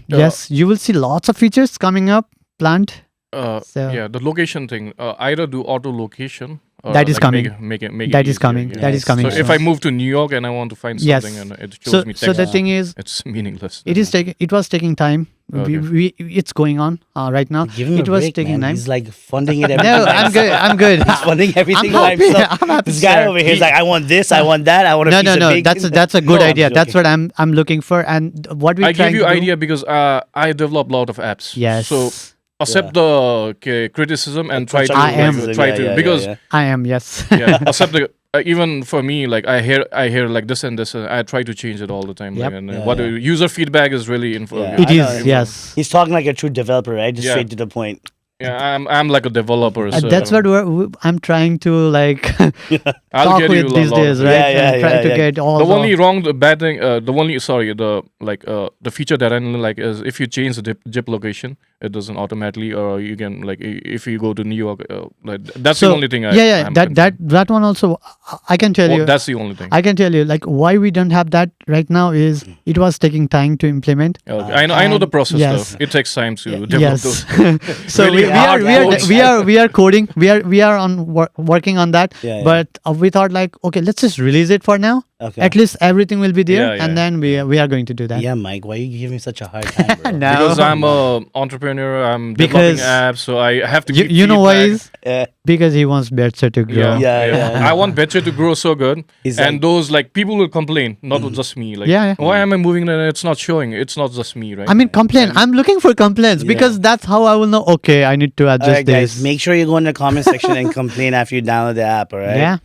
yes, you will see lots of features coming up planned. So- Yeah, the location thing. Either do auto location. Or That is like coming. Make it That is easier, coming. yeah. That is coming. So if I move to New York and I want to find Yes. something and it shows so me so Texas, the thing is, it's meaningless. it was taking time. Okay. It's going on right now. Give him It a was break, taking man. time. He's like funding it. Everything No, by I'm himself. good. I'm good. He's funding everything I'm by happy. himself. I'm happy, This guy sir. over here is like, I want this, I want that, I want a No, piece no, of no. bacon. That's a good No, I'm idea. That's joking. what I'm looking for. And what we I trying gave you to do- idea because I develop a lot of apps. Yes. So accept the criticism and try to I am. try to because I am. Yes. yeah, even for me, like I hear like this and this, and I try to change it all the time. Yep. Like, and Yeah, what yeah. user feedback is really info. Yeah. It I know. is, yes. He's talking like a true developer, right? Just Yeah. straight to the point. Yeah, I'm like a developer, so That's what I'm trying to like I'll talk get you with a these lot days, of- right? Yeah, yeah, and try yeah, to yeah. get all The only wrong, the bad thing, the only sorry, the feature that I don't like is if you change the zip location, it doesn't automatically, or you can like if you go to New York, like that's so, the only thing. yeah, I'm that one also. I can tell you. that's the only thing. I can tell you, like, why we don't have that right now is it was taking time to implement. Okay. I know the and process yes. though. It takes time to develop Yes. those. So Really hard codes. we are coding. We are on working on that. Yeah, yeah. But we thought like, okay, let's just release it for now. Okay. At least everything will be there, Yeah, yeah. and then we are going to do that. Yeah, Mike, why are you giving me such a hard time, bro? No. Because I'm a entrepreneur, I'm developing Because apps, so I have to. You, give you know why feedback. is Yeah. because he wants Bhetcha to grow. Yeah. I want Bhetcha to grow so good, He's and like- those like people will complain, not just me. Like, Yeah, yeah. why am I moving and it's not showing? It's not just me, right? I mean, complain. I'm looking for complaints Yeah. because that's how I will know. Okay, I need to adjust All right, this. guys, make sure you go in the comment section and complain after you download the app, all right? Yeah.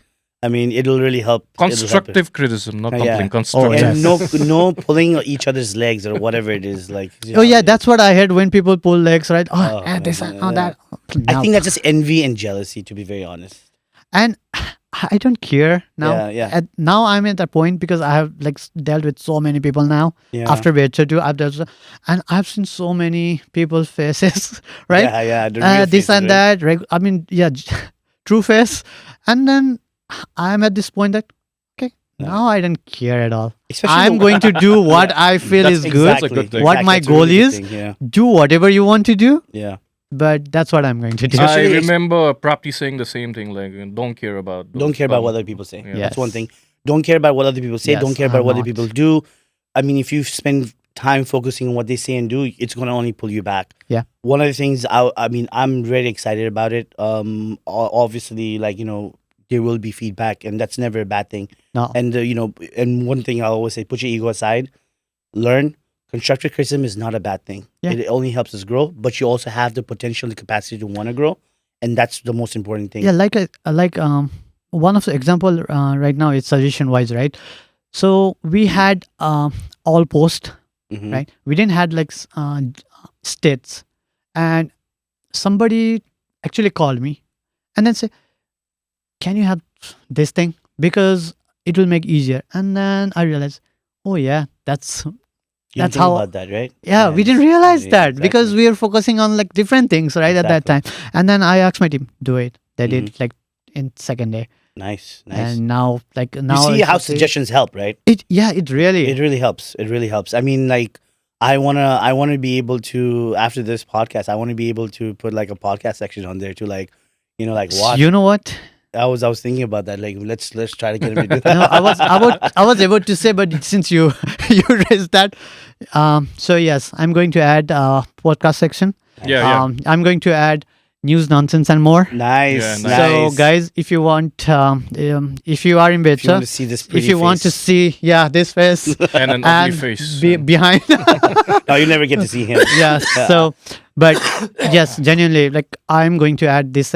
I mean, it'll really help. It'll help it. Constructive criticism, not Yeah. complaint. Oh, Constructive. And yes. no pulling each other's legs or whatever it is. Like. Oh yeah, that's what I heard when people pull legs, right? Oh, Oh, this, yeah. that. I Now. think that's just envy and jealousy, to be very honest. And I don't care now. Yeah. Now I'm at that point because I have like dealt with so many people now. Yeah. After Bhetcha too, I've dealt, and I've seen so many people's faces, right? Yeah. The real This faces, and right? that. I mean, yeah, true face. And then I'm at this point that okay, Yeah. now I don't care at all. Especially I'm the- going to do what I feel That's is good. That's a good thing. What my That's a goal really good is. thing, Yeah. Do whatever you want to do, Yeah. but that's what I'm going to do. I Especially- remember Prapti saying the same thing, like don't care about. Don't care about what other people say. Yeah. That's one Yes. thing. Don't care about what other people say. Yes, Don't care about I'm what other not. people do. I mean, if you spend time focusing on what they say and do, it's gonna only pull you back. Yeah. One of the things I mean, I'm very excited about it. Obviously, like there will be feedback, and that's never a bad thing. No. And and one thing I always say: put your ego aside, learn. Constructive criticism is not a bad thing. Yeah. It only helps us grow, but you also have the potential and capacity to want to grow, and that's the most important thing. Yeah, like one of the example right now is suggestion wise, right? So we had all post, Mhm. right? We didn't had like states, and somebody actually called me and then say, "Can you have this thing because it will make easier?" And then I realized, oh yeah, that's You didn't that's think how- about that, right? yeah, we didn't it's- realize yeah, that because exactly. we were focusing on like different things right at that time. And then I asked my team, do it. They did like in second day. Nice. And now like You now see it's how just- suggestions help, right? it it really It really helps. It really helps. I mean, like, I wanna be able to, after this podcast, I want to be able to put like a podcast section on there to like, like watch. You know what? I was thinking about that. Like, let's try to get him to do that. No, I was able to say, but since you you raised that, so yes, I'm going to add podcast section. Yeah. I'm going to add news, nonsense, and more. Nice. Yeah, nice. nice. So guys, if you want, if you are in if you want to Bhetcha, see this if pretty you want to face. see, this face And an ugly and face. behind, No, you never get to see him. yeah. So, but yes, genuinely, like I'm going to add this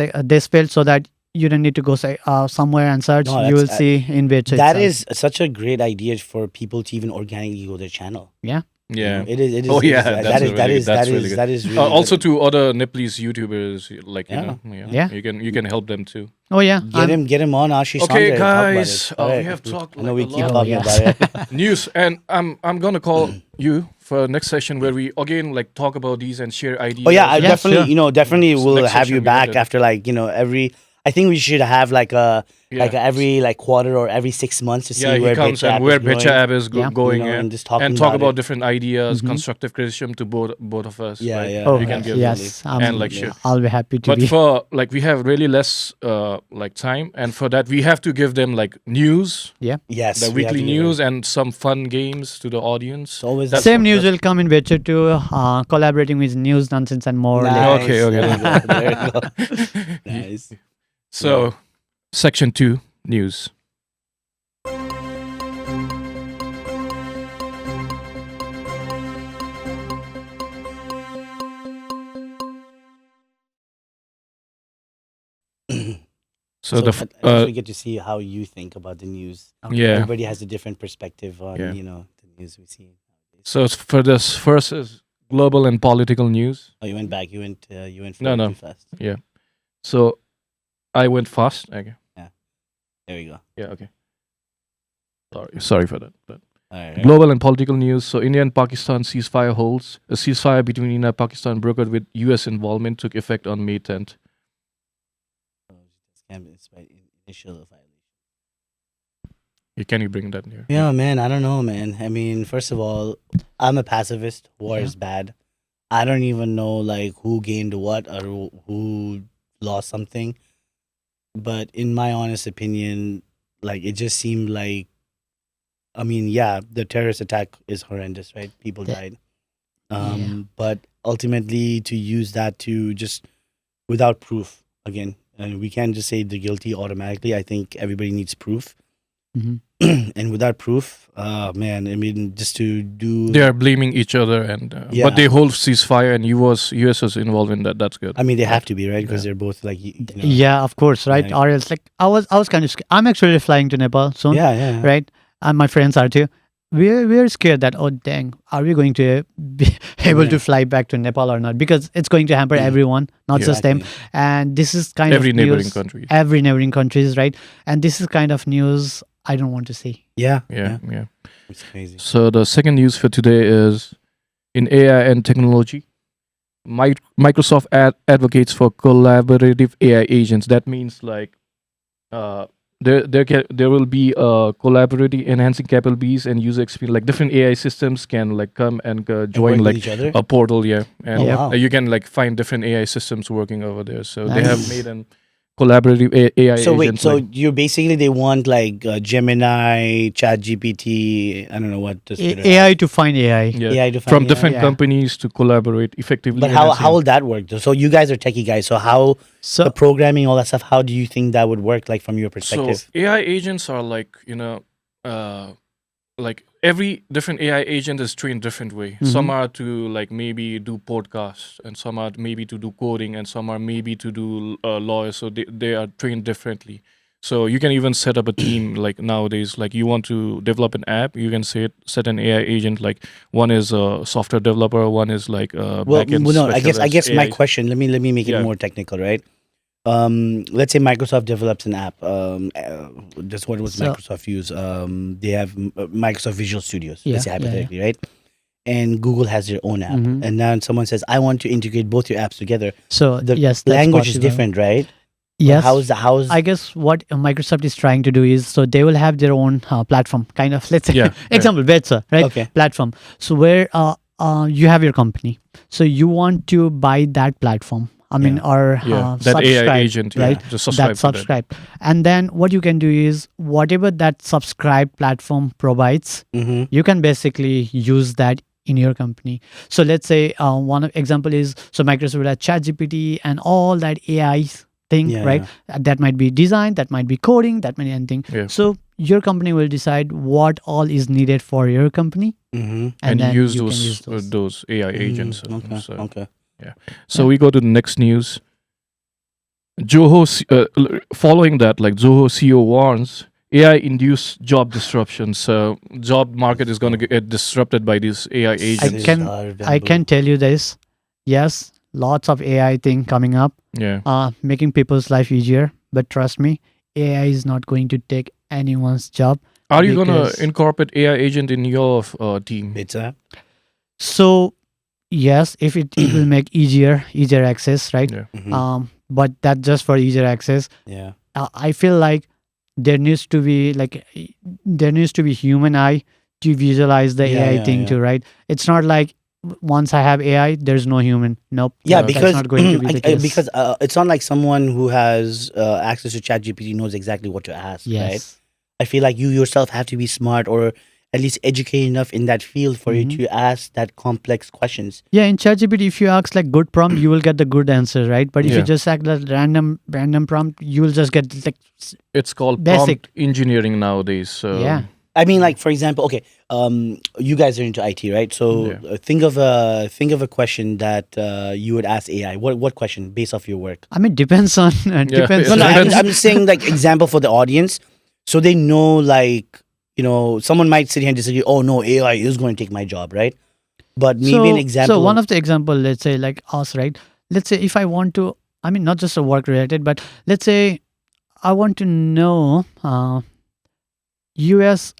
field so that you don't need to go say somewhere and search. No, You will that's- see in Bhetcha. That itself. is such a great idea for people to even organically go to their channel. Yeah. Yeah. It is. It is. Oh, it is- yeah, That that's is. really That good. is. That's That really is. good. That is really. Also good. to other Nepalese YouTubers, like Yeah. Yeah. you can help them too. Oh yeah. Get him on Ashish. Okay, Sandra and talk about guys, it. All we right. have talked I know like we a keep lot. talking Oh, yes. about it. News, and I'm gonna call you for next session where we again like talk about these and share ideas. Oh yeah, I Yeah, definitely, sure. definitely So will next have session you we back have it. after like every. I think we should have like a Yeah. like a every like quarter or every 6 months to see Yeah, he where comes Bhetcha App and where is going, Bhetcha App is Yeah. going and just talking and talk about it. different ideas, Mhm. constructive criticism to both of us. Yeah, like, yeah. Oh we can give yes. and like shit. I'll be happy to But be. for like we have really less like time, and for that we have to give them like news, Yes, the we have weekly to do news, that. and some fun games to the audience. It's always That's Same what- news will come in Bhetcha too. Collaborating with news, nonsense, and more. Nice. later. Okay, okay. There you go. Nice. So, section 2 news. So the at least we get to see how you think about the news. yeah. Everybody has a different perspective on Yeah. the news we see. So for this first is global and political news. Oh, you went back. You went No, forward no. too fast. Yeah. So I went fast. Okay. There we go. Yeah. Okay. Sorry for that. But All right. global and political news. So India and Pakistan ceasefire holds. A ceasefire between India and Pakistan brokered with U.S. involvement took effect on May 10th. It's by initial violation. Can you bring that here? Yeah, man. I don't know, man. I mean, first of all, I'm a pacifist. War Yeah. is bad. I don't even know like who gained what or who lost something. But in my honest opinion, like it just seemed like, I mean, yeah, the terrorist attack is horrendous, right? People Yeah. died. Yeah. But ultimately, to use that to just without proof again, and we can't just say the guilty automatically. I think everybody needs proof. Mhm. And without proof, man, I mean, just to do. They are blaming each other, and Yeah. but they hold ceasefire, and US was involved in that. That's good. I mean, they have to be, right? Because Yeah. they're both like, Yeah, of course, right? Yeah. Or else, like I was kind of. I'm actually flying to Nepal soon, yeah. right? And my friends are too. We're scared that, oh dang, are we going to be able Yeah. to fly back to Nepal or not? Because it's going to hamper Yeah. everyone, not Yeah. just them. And this is kind Every of neighboring news, country. every neighboring countries, right? And this is kind of news I don't want to see. Yeah. Yeah. It's crazy. So the second news for today is in AI and technology. Microsoft advocates for collaborative AI agents. That means like there will be collaborative enhancing capabilities and user experience. Like different AI systems can like come and And join work with like each other. a portal, yeah, and Oh, Yeah. wow. you can like find different AI systems working over there. So they Nice. have made an collaborative AI So wait, agent. so like, you're basically they want like Gemini, Chat GPT. I don't know what this AI to find AI. yeah, AI to find from AI. different Yeah. companies to collaborate effectively. But how enhancing- will that work? Though? So you guys are techie guys. So how So the programming, all that stuff? How do you think that would work? Like from your So perspective? AI agents are like like every different AI agent is trained different way. Some Mhm. are to like maybe do podcasts, and some are maybe to do coding, and some are maybe to do lawyers. So they are trained differently. So you can even set up a team like nowadays. Like you want to develop an app, you can set an AI agent. Like one is a software developer, one is like a Well, backend. no. I specialist, guess my AI. question. Let me make it Yeah. more technical, right? Let's say Microsoft develops an app. Just what was So- Microsoft use? They have Microsoft Visual Studios. Yeah, Let's say yeah, yeah. hypothetically, right? And Google has their own app, Mhm. and now someone says, "I want to integrate both your apps together." so The yes, that's language is possible. different, right? Yes. How's I guess what Microsoft is trying to do is so they will have their own platform, kind of. Let's say, Yeah, example, Bhetcha, right? okay? Platform. So where you have your company, so you want to buy that platform. I mean, Yeah. or Yeah, that AI subscribe, agent, right? yeah, just subscribe That to that. subscribe, and then what you can do is whatever that subscribe platform provides, Mm-hmm. you can basically use that in your company. So let's say one example is so Microsoft will have ChatGPT and all that AI thing, Yeah, right? That might be design, that might be coding, that might be anything. Yeah. So your company will decide what all is needed for your company, Mm-hmm. And then use you those can use those AI agents. Okay. So, Okay. so we go to the next news. Following that, like Zoho CEO warns AI-induced job disruption. So job market is going to get disrupted by these AI agents. I can tell you this. Yes, lots of AI thing coming up, Yeah. making people's life easier. But trust me, AI is not going to take anyone's job. Are you gonna because- incorporate AI agent in your team? Bhetcha. So yes, if it will make easier access, right? Yeah. Mhm. But that's just for easier access. Yeah. I feel like there needs to be human eye to visualize the Yeah, AI yeah, thing yeah. too, right? It's not like once I have AI, there's no human. Nope. Yeah, That's because not going to be the case. because it's not like someone who has access to ChatGPT knows exactly what to ask, right? Yes. I feel like you yourself have to be smart or at least educated enough in that field for Mhm. you to ask that complex questions. Yeah, in ChatGPT, if you ask like good prompt, you will get the good answer, right? But if Yeah. you just ask that random prompt, you will just get like It's called Basic. prompt engineering nowadays. So Yeah. I mean, like for example, okay, you guys are into IT, right? So Yeah. think of a question that you would ask AI. What question based off your work? I mean, depends on depends. No, no, It I'm, depends. I'm just saying like example for the audience, so they know like someone might sit here and disagree. Oh no, AI is going to take my job, right? But maybe an example. So one of the example, let's say like us, right? Let's say if I want to, I mean, not just a work related, but let's say I want to know US,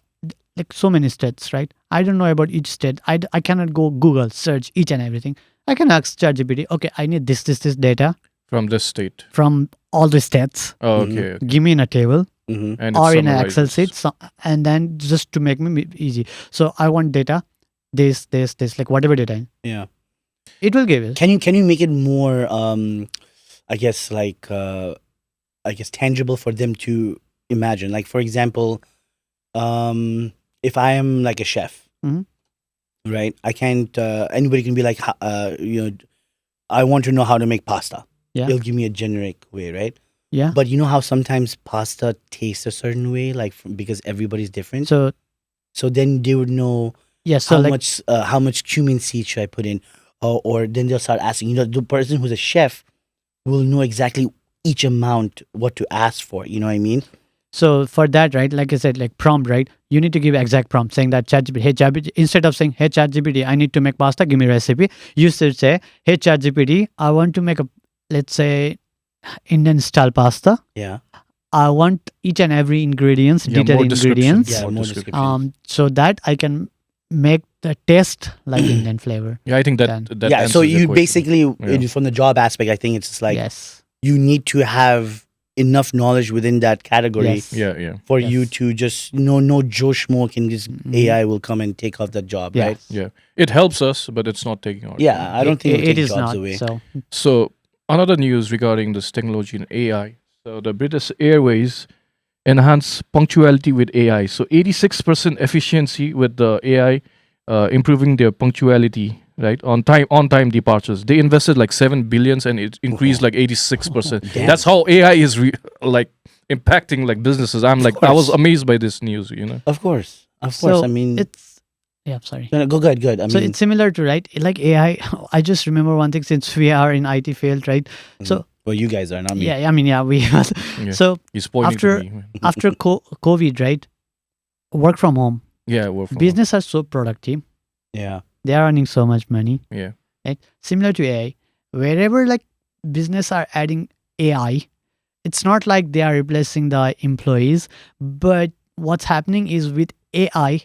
like so many states, right? I don't know about each state. I cannot go Google search each and everything. I can ask ChatGPT, okay, I need this data From this state. from all the states. Oh, Mhm. okay. Give me in a table Mhm. And or it in an Excel summarizes. sheet, and then just to make me easy. So I want data, this, like whatever data, Yeah. it will give it. Can you make it more I guess tangible for them to imagine? Like for example, if I am like a chef, Mhm. right? I can't. Anybody can be like, I want to know how to make pasta. Yeah. It'll give me a generic way, right? Yeah. But you know how sometimes pasta tastes a certain way, like because everybody's different. So So then they would know yes, so like how much cumin seed should I put in, or then they'll start asking. The person who's a chef will know exactly each amount what to ask for. You know what I mean? so for that, right? Like I said, like prompt, right? You need to give exact prompt saying that ChatGPT, hey ChatGPT, instead of saying hey ChatGPT, I need to make pasta, give me recipe. You should say hey ChatGPT, I want to make a, let's say, Indian style pasta. Yeah. I want each and every ingredients, Yeah, detailed more description. ingredients, Yeah, More more description. description. so that I can make the taste like Indian flavor. Yeah, I think Then. that Yeah. So answers your you question. basically Yeah. from the job aspect, I think it's just like Yes. you need to have enough knowledge within that category Yes. Yeah. for you Yes. to just no Joe Schmo can just Mhm. AI will come and take off that job, Yeah. right? Yeah. It helps us, but it's not taking our Yeah, job. I don't think it'll it take is jobs not. away. So So another news regarding this technology and AI. So the British Airways enhance punctuality with AI. So 86% efficiency with the AI, improving their punctuality, right? On time departures. They invested like 7 billions and it increased like 86%. Damn. That's how AI is like impacting like businesses. I was course. amazed by this news. Of course. I so mean, it's sorry. no, go good. I So mean, it's similar to, right, like AI. I just remember one thing, since we are in IT field, right? So well, you guys are not me. yeah, I mean, yeah, we Yeah. so He's pointing After- to me. after COVID, right, work from home, Yeah, work from home. business are so productive, Yeah. they are earning so much money, Yeah. right? Similar to AI, wherever like business are adding AI, it's not like they are replacing the employees, but what's happening is with AI,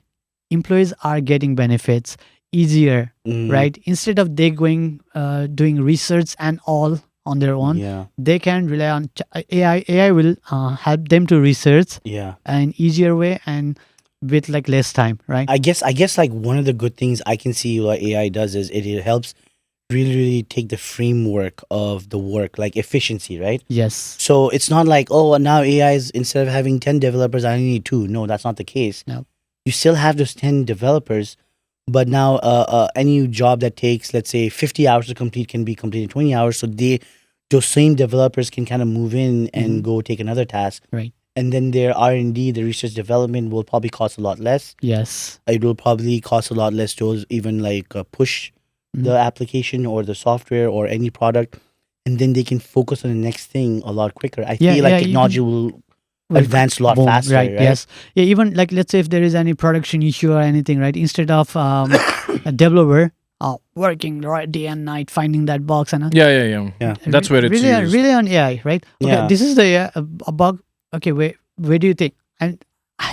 employees are getting benefits easier, Mhm. right? Instead of they going doing research and all on their own, Yeah. they can rely on AI. AI will help them to research Yeah. an easier way and with like less time, right? I guess like one of the good things I can see what AI does is it helps really take the framework of the work, like efficiency, right? Yes. So it's not like, oh, now AI is, instead of having 10 developers, I only need 2. No, that's not the case. No. You still have those 10 developers, but now any job that takes, let's say, 50 hours to complete can be completed in 20 hours. So those same developers can kind of move in and Mhm. go take another task. Right. And then their R&D, the research development will probably cost a lot less. Yes. It will probably cost a lot less to even like push the Mhm. application or the software or any product, and then they can focus on the next thing a lot quicker. I Yeah, feel like yeah, technology will Will advance a lot boom, faster, right? Yes. Yeah, even like let's say if there is any production issue or anything, right? Instead of a developer working right day and night finding that box and Yeah. Yeah. That's where it's really used. really on AI, right? Okay, Yeah. this is the a bug. Okay, where do you think? And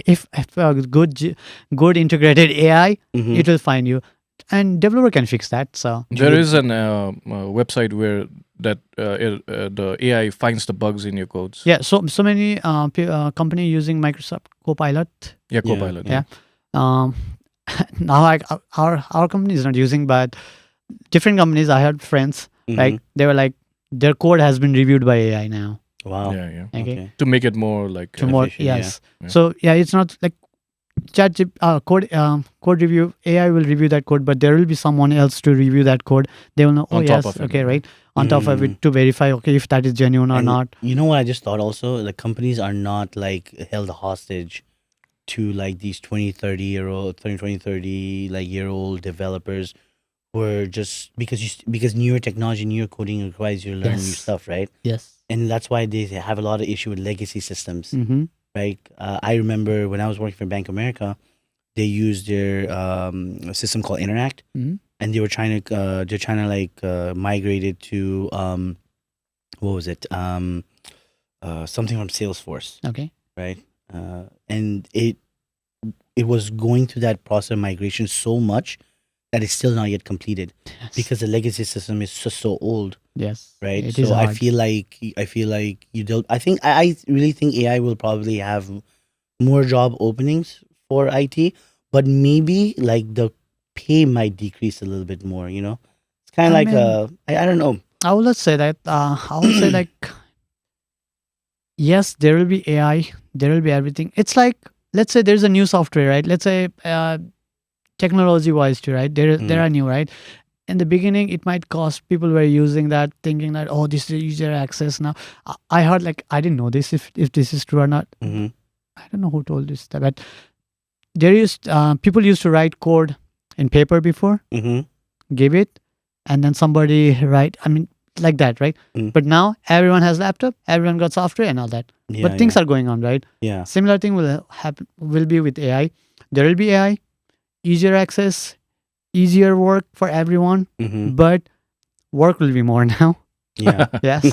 if a good integrated AI, Mhm. it will find you, and developer can fix that. So There is an website where the AI finds the bugs in your codes. yeah, so many company using Microsoft Copilot. Yeah, Yeah, Copilot. Yeah. Um, now like our company is not using, but different companies. I had friends Mhm. like they were like their code has been reviewed by AI now. Wow. Yeah. Okay. To make it more like To more efficient, yeah. yes. Yeah. So yeah, it's not like code review. AI will review that code, but there will be someone else to review that code. They will know. Oh On top yes, of it, okay, yeah. right. On top of Mm. it to verify okay if that is genuine or And not. You know what I just thought also? The companies are not like held hostage to like these 20, 30 like year old developers who are just because newer technology, newer coding requires you to learn new Yes. stuff, right? Yes. And that's why they have a lot of issue with legacy systems. Mm-hmm. Right? I remember when I was working for Bank of America, they used their system called Interact, Mhm. and they're trying to like migrate it to what was it? Something from Salesforce, Okay. right? And it was going through that process of migration so much that it's still not yet completed Yes. because the legacy system is so old, Yes. right? It is So I hard. feel like you don't. I really think AI will probably have more job openings for IT, but maybe like the pay might decrease a little bit more. It's kind of I like mean- I don't know. I will not say that. I will say like, yes, there will be AI. There will be everything. It's like, let's say there's a new software, right? Let's say technology wise too, right? There are new, right? In the beginning, it might cost. People were using that, thinking that, oh, this is user access now. I heard like, I didn't know this if this is true or not. Hmm. I don't know who told this, but people used to write code in paper before, Hmm. give it, and then somebody write. I mean, like that, right? Mm. But now everyone has laptop, everyone got software and all that. Yeah, But things are going on, right? yeah. Similar thing will happen. Will be with AI. There will be AI, easier access, easier work for everyone, Hmm. but work will be more now. Yeah. Yes,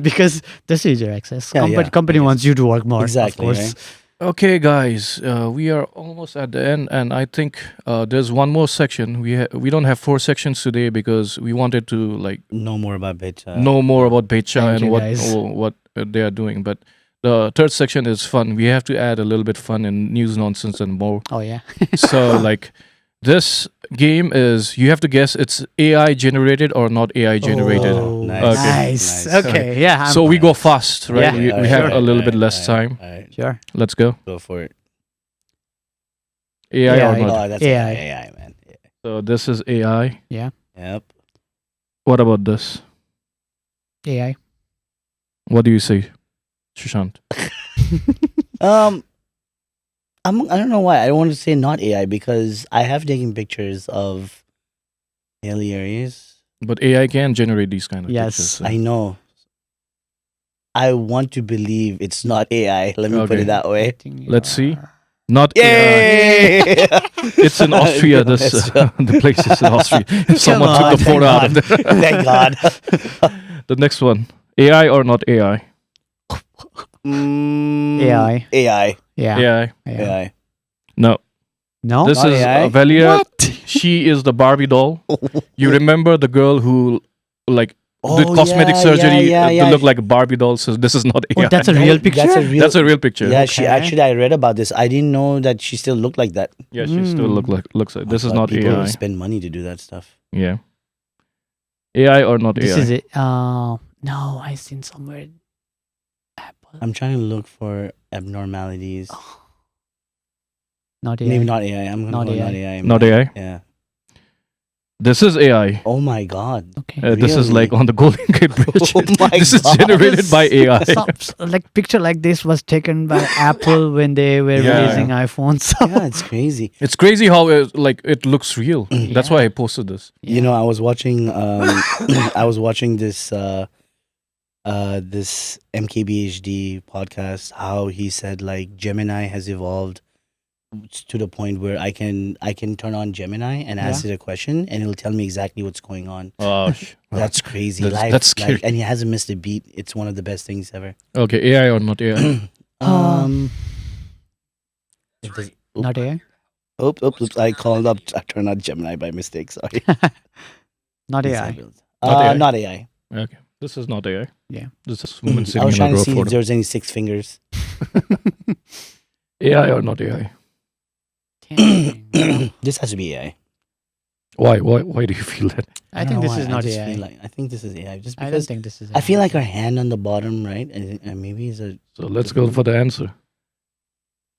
because there's easier access. Yeah, yeah, Company I guess. wants you to work more. Exactly, Of course. right? Okay, guys, we are almost at the end, and I think there's one more section. We don't have 4 sections today because we wanted to like Know more about Bhetcha. know more about Bhetcha Thank and you, what guys. what they are doing. But the third section is fun. We have to add a little bit fun and news, nonsense, and more. Oh yeah. So like this game is you have to guess it's AI generated or not AI generated. Oh, nice. nice. Nice. Okay. Yeah. So we go fast, right? Yeah. We have a little bit less time. All right. sure. Let's go. Go for it. AI or AI. not? Oh, that's AI. AI, man. Yeah. So this is AI. Yep. What about this? AI. What do you say, Sushant? I don't know why I want to say not AI because I have taken pictures of hilly areas. But AI can generate these kind of Yes. pictures. So. I know. I want to believe it's not AI. Let me put Okay. it that way. Let's see. Not AI. Yay! It's in Austria. This the place is in Austria. If someone on, took the thank photo out of God. there. Thank God. The next one. AI or not AI? AI. AI. Yeah. AI. AI. No. No. This Not is AI? Valia. What? She is the Barbie doll. You remember the girl who like did Oh, cosmetic yeah, surgery yeah, to yeah. look like a Barbie doll? So this is not AI. Oh, that's a real picture. That's a real picture. Yeah, she Okay. actually. I read about this. I didn't know that she still looked like that. Yeah, she still Mm. looks like this is But not people AI. spend money to do that stuff. Yeah. AI or not This AI? is it. No, I seen somewhere. Apple. I'm trying to look for abnormalities. Not AI. Maybe not AI. I'm gonna Not go AI. not AI. Not man. AI? Yeah. This is AI. Oh my God. Okay. This is like Really? on the Golden Gate Bridge. Oh my This is God. generated by AI. Like picture like this was taken by Apple when they were Yeah. releasing iPhones. Yeah, it's crazy. It's crazy how it looks real. That's why I posted this. You know, I was watching. I was watching this. This MKBHD podcast. How he said like Gemini has evolved to the point where I can turn on Gemini and ask it a question and it'll tell me exactly what's going on. Oh, That's crazy. That's scary. and he hasn't missed a beat. It's one of the best things ever. okay. AI or not AI? It does- Not AI. oops. I called up. I turned on Gemini by mistake. Sorry. Not AI. Disabled. Not AI? Not AI. Okay. This is not AI. Yeah. This is woman I sitting was in a trying to row see if photo. there was any 6 fingers. AI or not AI? Dang. This has to be AI. Why? Why do you feel that? I don't think know this why, is not just AI. feel like- I think this is AI. Just I don't because think this is. I feel AI. like her hand on the bottom, right? And maybe it's a So let's go for the answer.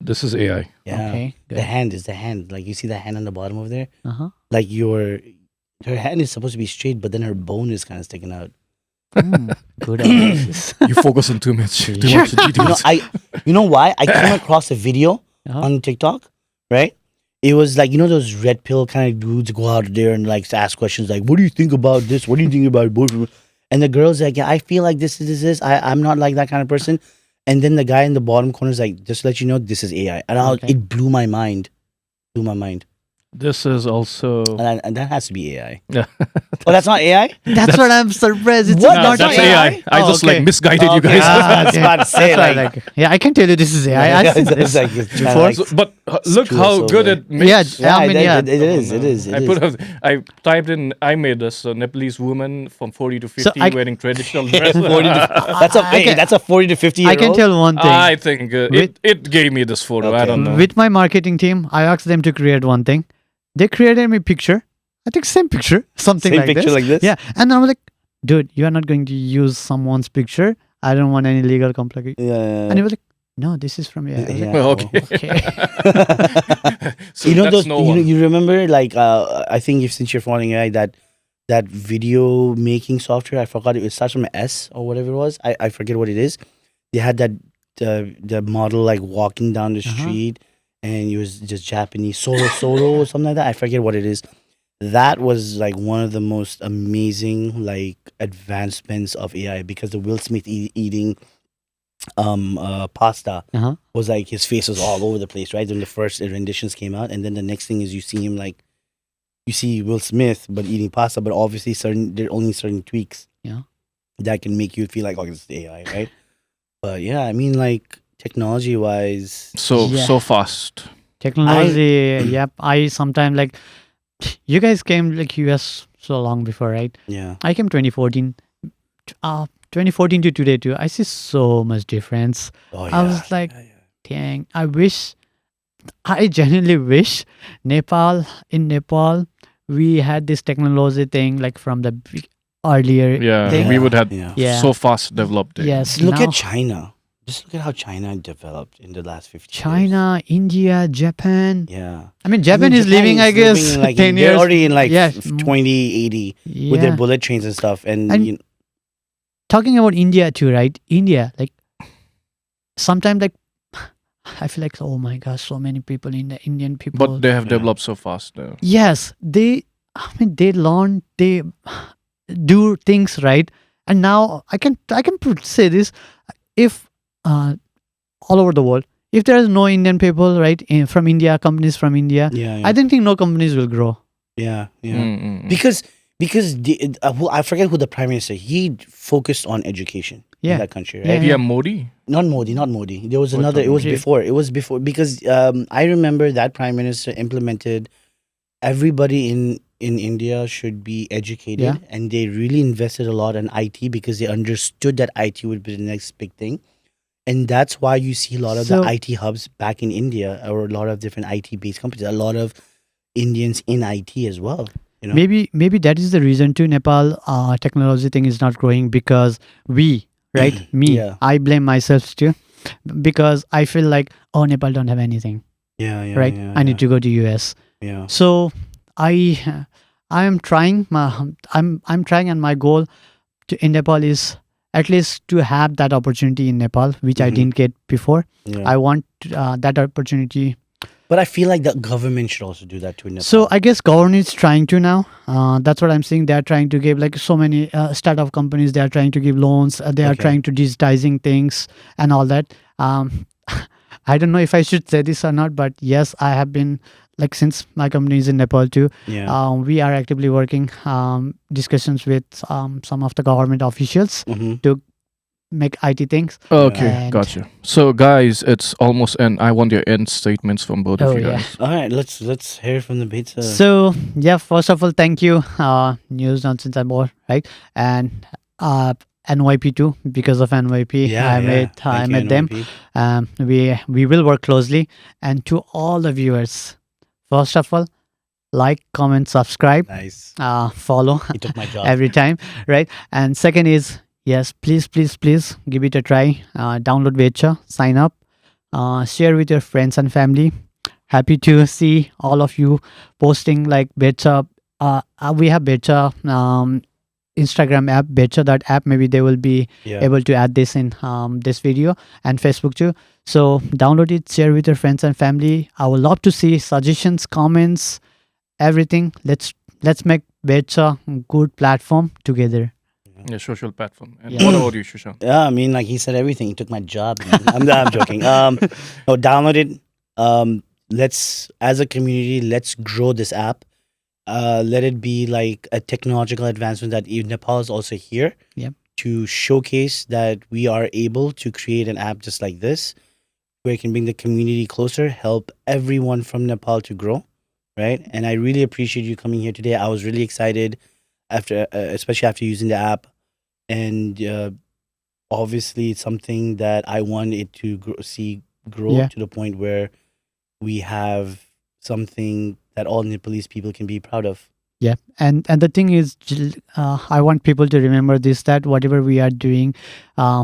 This is AI. yeah. Okay. The Good. hand is the hand. Like you see the hand on the bottom over there. Uh-huh. Like her hand is supposed to be straight, but then her bone is kind of sticking out. Good analysis. You focus on too much. Too Yeah. much details. You know why? I came across a video on TikTok, right? It was like, those red pill kind of dudes go out there and like ask questions like, "What do you think about this? What do you think about both?" And the girl's like, "Yeah, I feel like this. I'm not like that kind of person." And then the guy in the bottom corner is like, "Just to let you know, this is AI." And Okay. it blew my mind. Blew my mind. This is also And that has to be AI. yeah. Oh, that's not AI? That's what I'm surprised. It's What? not that's AI? AI. I Oh, just okay. like misguided you Okay. guys. I was about to say, That's why, like, yeah, I can tell you this is AI. I've seen it's this. like it's before. like, But look screw how us good over. it makes. Yeah, I mean, yeah. it is. It is. It I is. I typed in. I made this Nepalese woman from 40 to 50 I- wearing traditional dress. 40 to, that's a I can- that's a 40 to 50 year I can old. tell one thing. I think it gave me this photo. I Okay. don't know. With my marketing team, I asked them to create one thing. They created me picture. I think same picture, something Same like picture this. like this. Yeah, and I was like, dude, you are not going to use someone's picture. I don't want any legal complication. Yeah. And he was like, no, this is from AI. I was like, Yeah. Well, okay. okay. So You know that's those. no one. You remember like I think if since you're following AI that video making software, I forgot it starts from S or whatever it was. I forget what it is. They had that the model like walking down the street and it was just Japanese solo or something like that. I forget what it is. That was like one of the most amazing like advancements of AI because the Will Smith eating pasta Uh-huh. was like his face was all over the place, right? When the first renditions came out, and then the next thing is you see him like you see Will Smith but eating pasta, but obviously there are only certain tweaks, Yeah. that can make you feel like, oh, it's AI, right? But yeah, I mean, like technology wise, So Yeah. fast. Technology, yep. I sometimes like, you guys came like US so long before, right? yeah, I came 2014. 2014 to today too. I see so much difference. oh I was like, yeah. dang, I genuinely wish in Nepal, we had this technology thing like from the earlier. Yeah, thing. we would have Yeah. Yeah. so fast developed it. Yes. Look now, at China. Just look at how China developed in the last 50 years. China, India, Japan. Yeah. I mean, Japan mean, is living, I Japan is guess, living in, like, 10 they're years. already in like Yeah. 2080 with their Yeah. bullet trains and stuff. And And- Talking about India too, right? India, like, sometimes like, I feel like, oh my gosh, so many people in the Indian people. But they have Yeah. developed so fast though. Yes, they learn, they do things right. And now I can say this, if all over the world, if there is no Indian people, right, from India, companies from India, yeah, I don't think no companies will grow. yeah. Mm-mm. Because I forget who the prime minister. He focused on education Yeah. in that country, Yeah. right? PM Modi. Not Modi. There was What another. the- It was Yeah. before. It was before because I remember that prime minister implemented everybody in India should be educated, Yeah. and they really invested a lot in IT because they understood that IT would be the next big thing. And that's why you see a lot of So- the IT hubs back in India, or a lot of different IT based companies. A lot of Indians in IT as well. You know? Maybe that is the reason too. Nepal technology thing is not growing because we, right? Me, Yeah. I blame myself too, because I feel like, oh, Nepal don't have anything, Yeah. right? I need to go to US. Yeah. So I am trying. I'm trying, and my goal in Nepal is at least to have that opportunity in Nepal, which I Mhm. didn't get before. Yeah. I want that opportunity. But I feel like the government should also do that too in Nepal. So I guess government is trying to now. That's what I'm saying. They are trying to give, like, so many startup companies. They are trying to give loans. They are Okay. trying to digitizing things and all that. I don't know if I should say this or not, but yes, I have been, like, since my company is in Nepal too. yeah. We are actively working discussions with some of the government officials Mhm. make IT things. Okay, And- gotcha. So guys, it's almost end. I want your end statements from both Oh, of you yeah. guys. All right, let's hear from the Bhetcha. So yeah, first of all, thank you, News Nonsense and More, right? And NYP too, because of NYP, I met them. We will work closely. And to all the viewers, first of all, like, comment, subscribe, Nice. follow He took my job. every time, right? And second is, yes, please give it a try. Download Bhetcha, sign up, share with your friends and family. Happy to see all of you posting like Bhetcha. We have Bhetcha Instagram app, Bhetcha, that app. Maybe they will be Yeah. able to add this in this video, and Facebook too. So download it, share with your friends and family. I would love to see suggestions, comments, everything. Let's make Bhetcha a good platform together. Yeah, social platform. And Yeah. what about you, Shushan? Yeah, I mean, like he said everything. He took my job. Man. I'm joking. No, download it. Let's, as a community, let's grow this app. Let it be like a technological advancement that even Nepal is also here. Yep. To showcase that we are able to create an app just like this, where it can bring the community closer, help everyone from Nepal to grow, right? And I really appreciate you coming here today. I was really excited after, especially after using the app, and obviously it's something that I want it to grow Yeah. to the point where we have something that all Nepalese people can be proud of. Yeah, and the thing is, I want people to remember this, that whatever we are doing,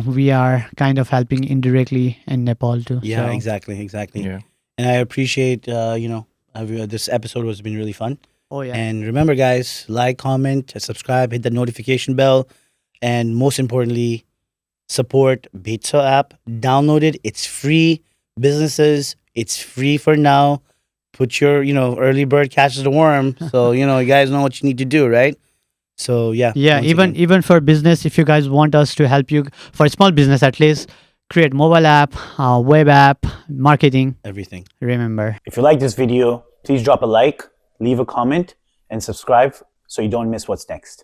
we are kind of helping indirectly in Nepal too. Yeah, So, exactly. Yeah. And I appreciate, this episode has been really fun. Oh yeah, And remember, guys, like, comment, subscribe, hit the notification bell, and most importantly, support Bhetcha app. Download it. It's free. Businesses, it's free for now. Put your, early bird catches the worm. So, you guys know what you need to do, right? So, yeah. yeah. once Even again, even for business, if you guys want us to help you for a small business, at least create mobile app, web app, marketing. everything. Remember. If you like this video, please drop a like, leave a comment, and subscribe so you don't miss what's next.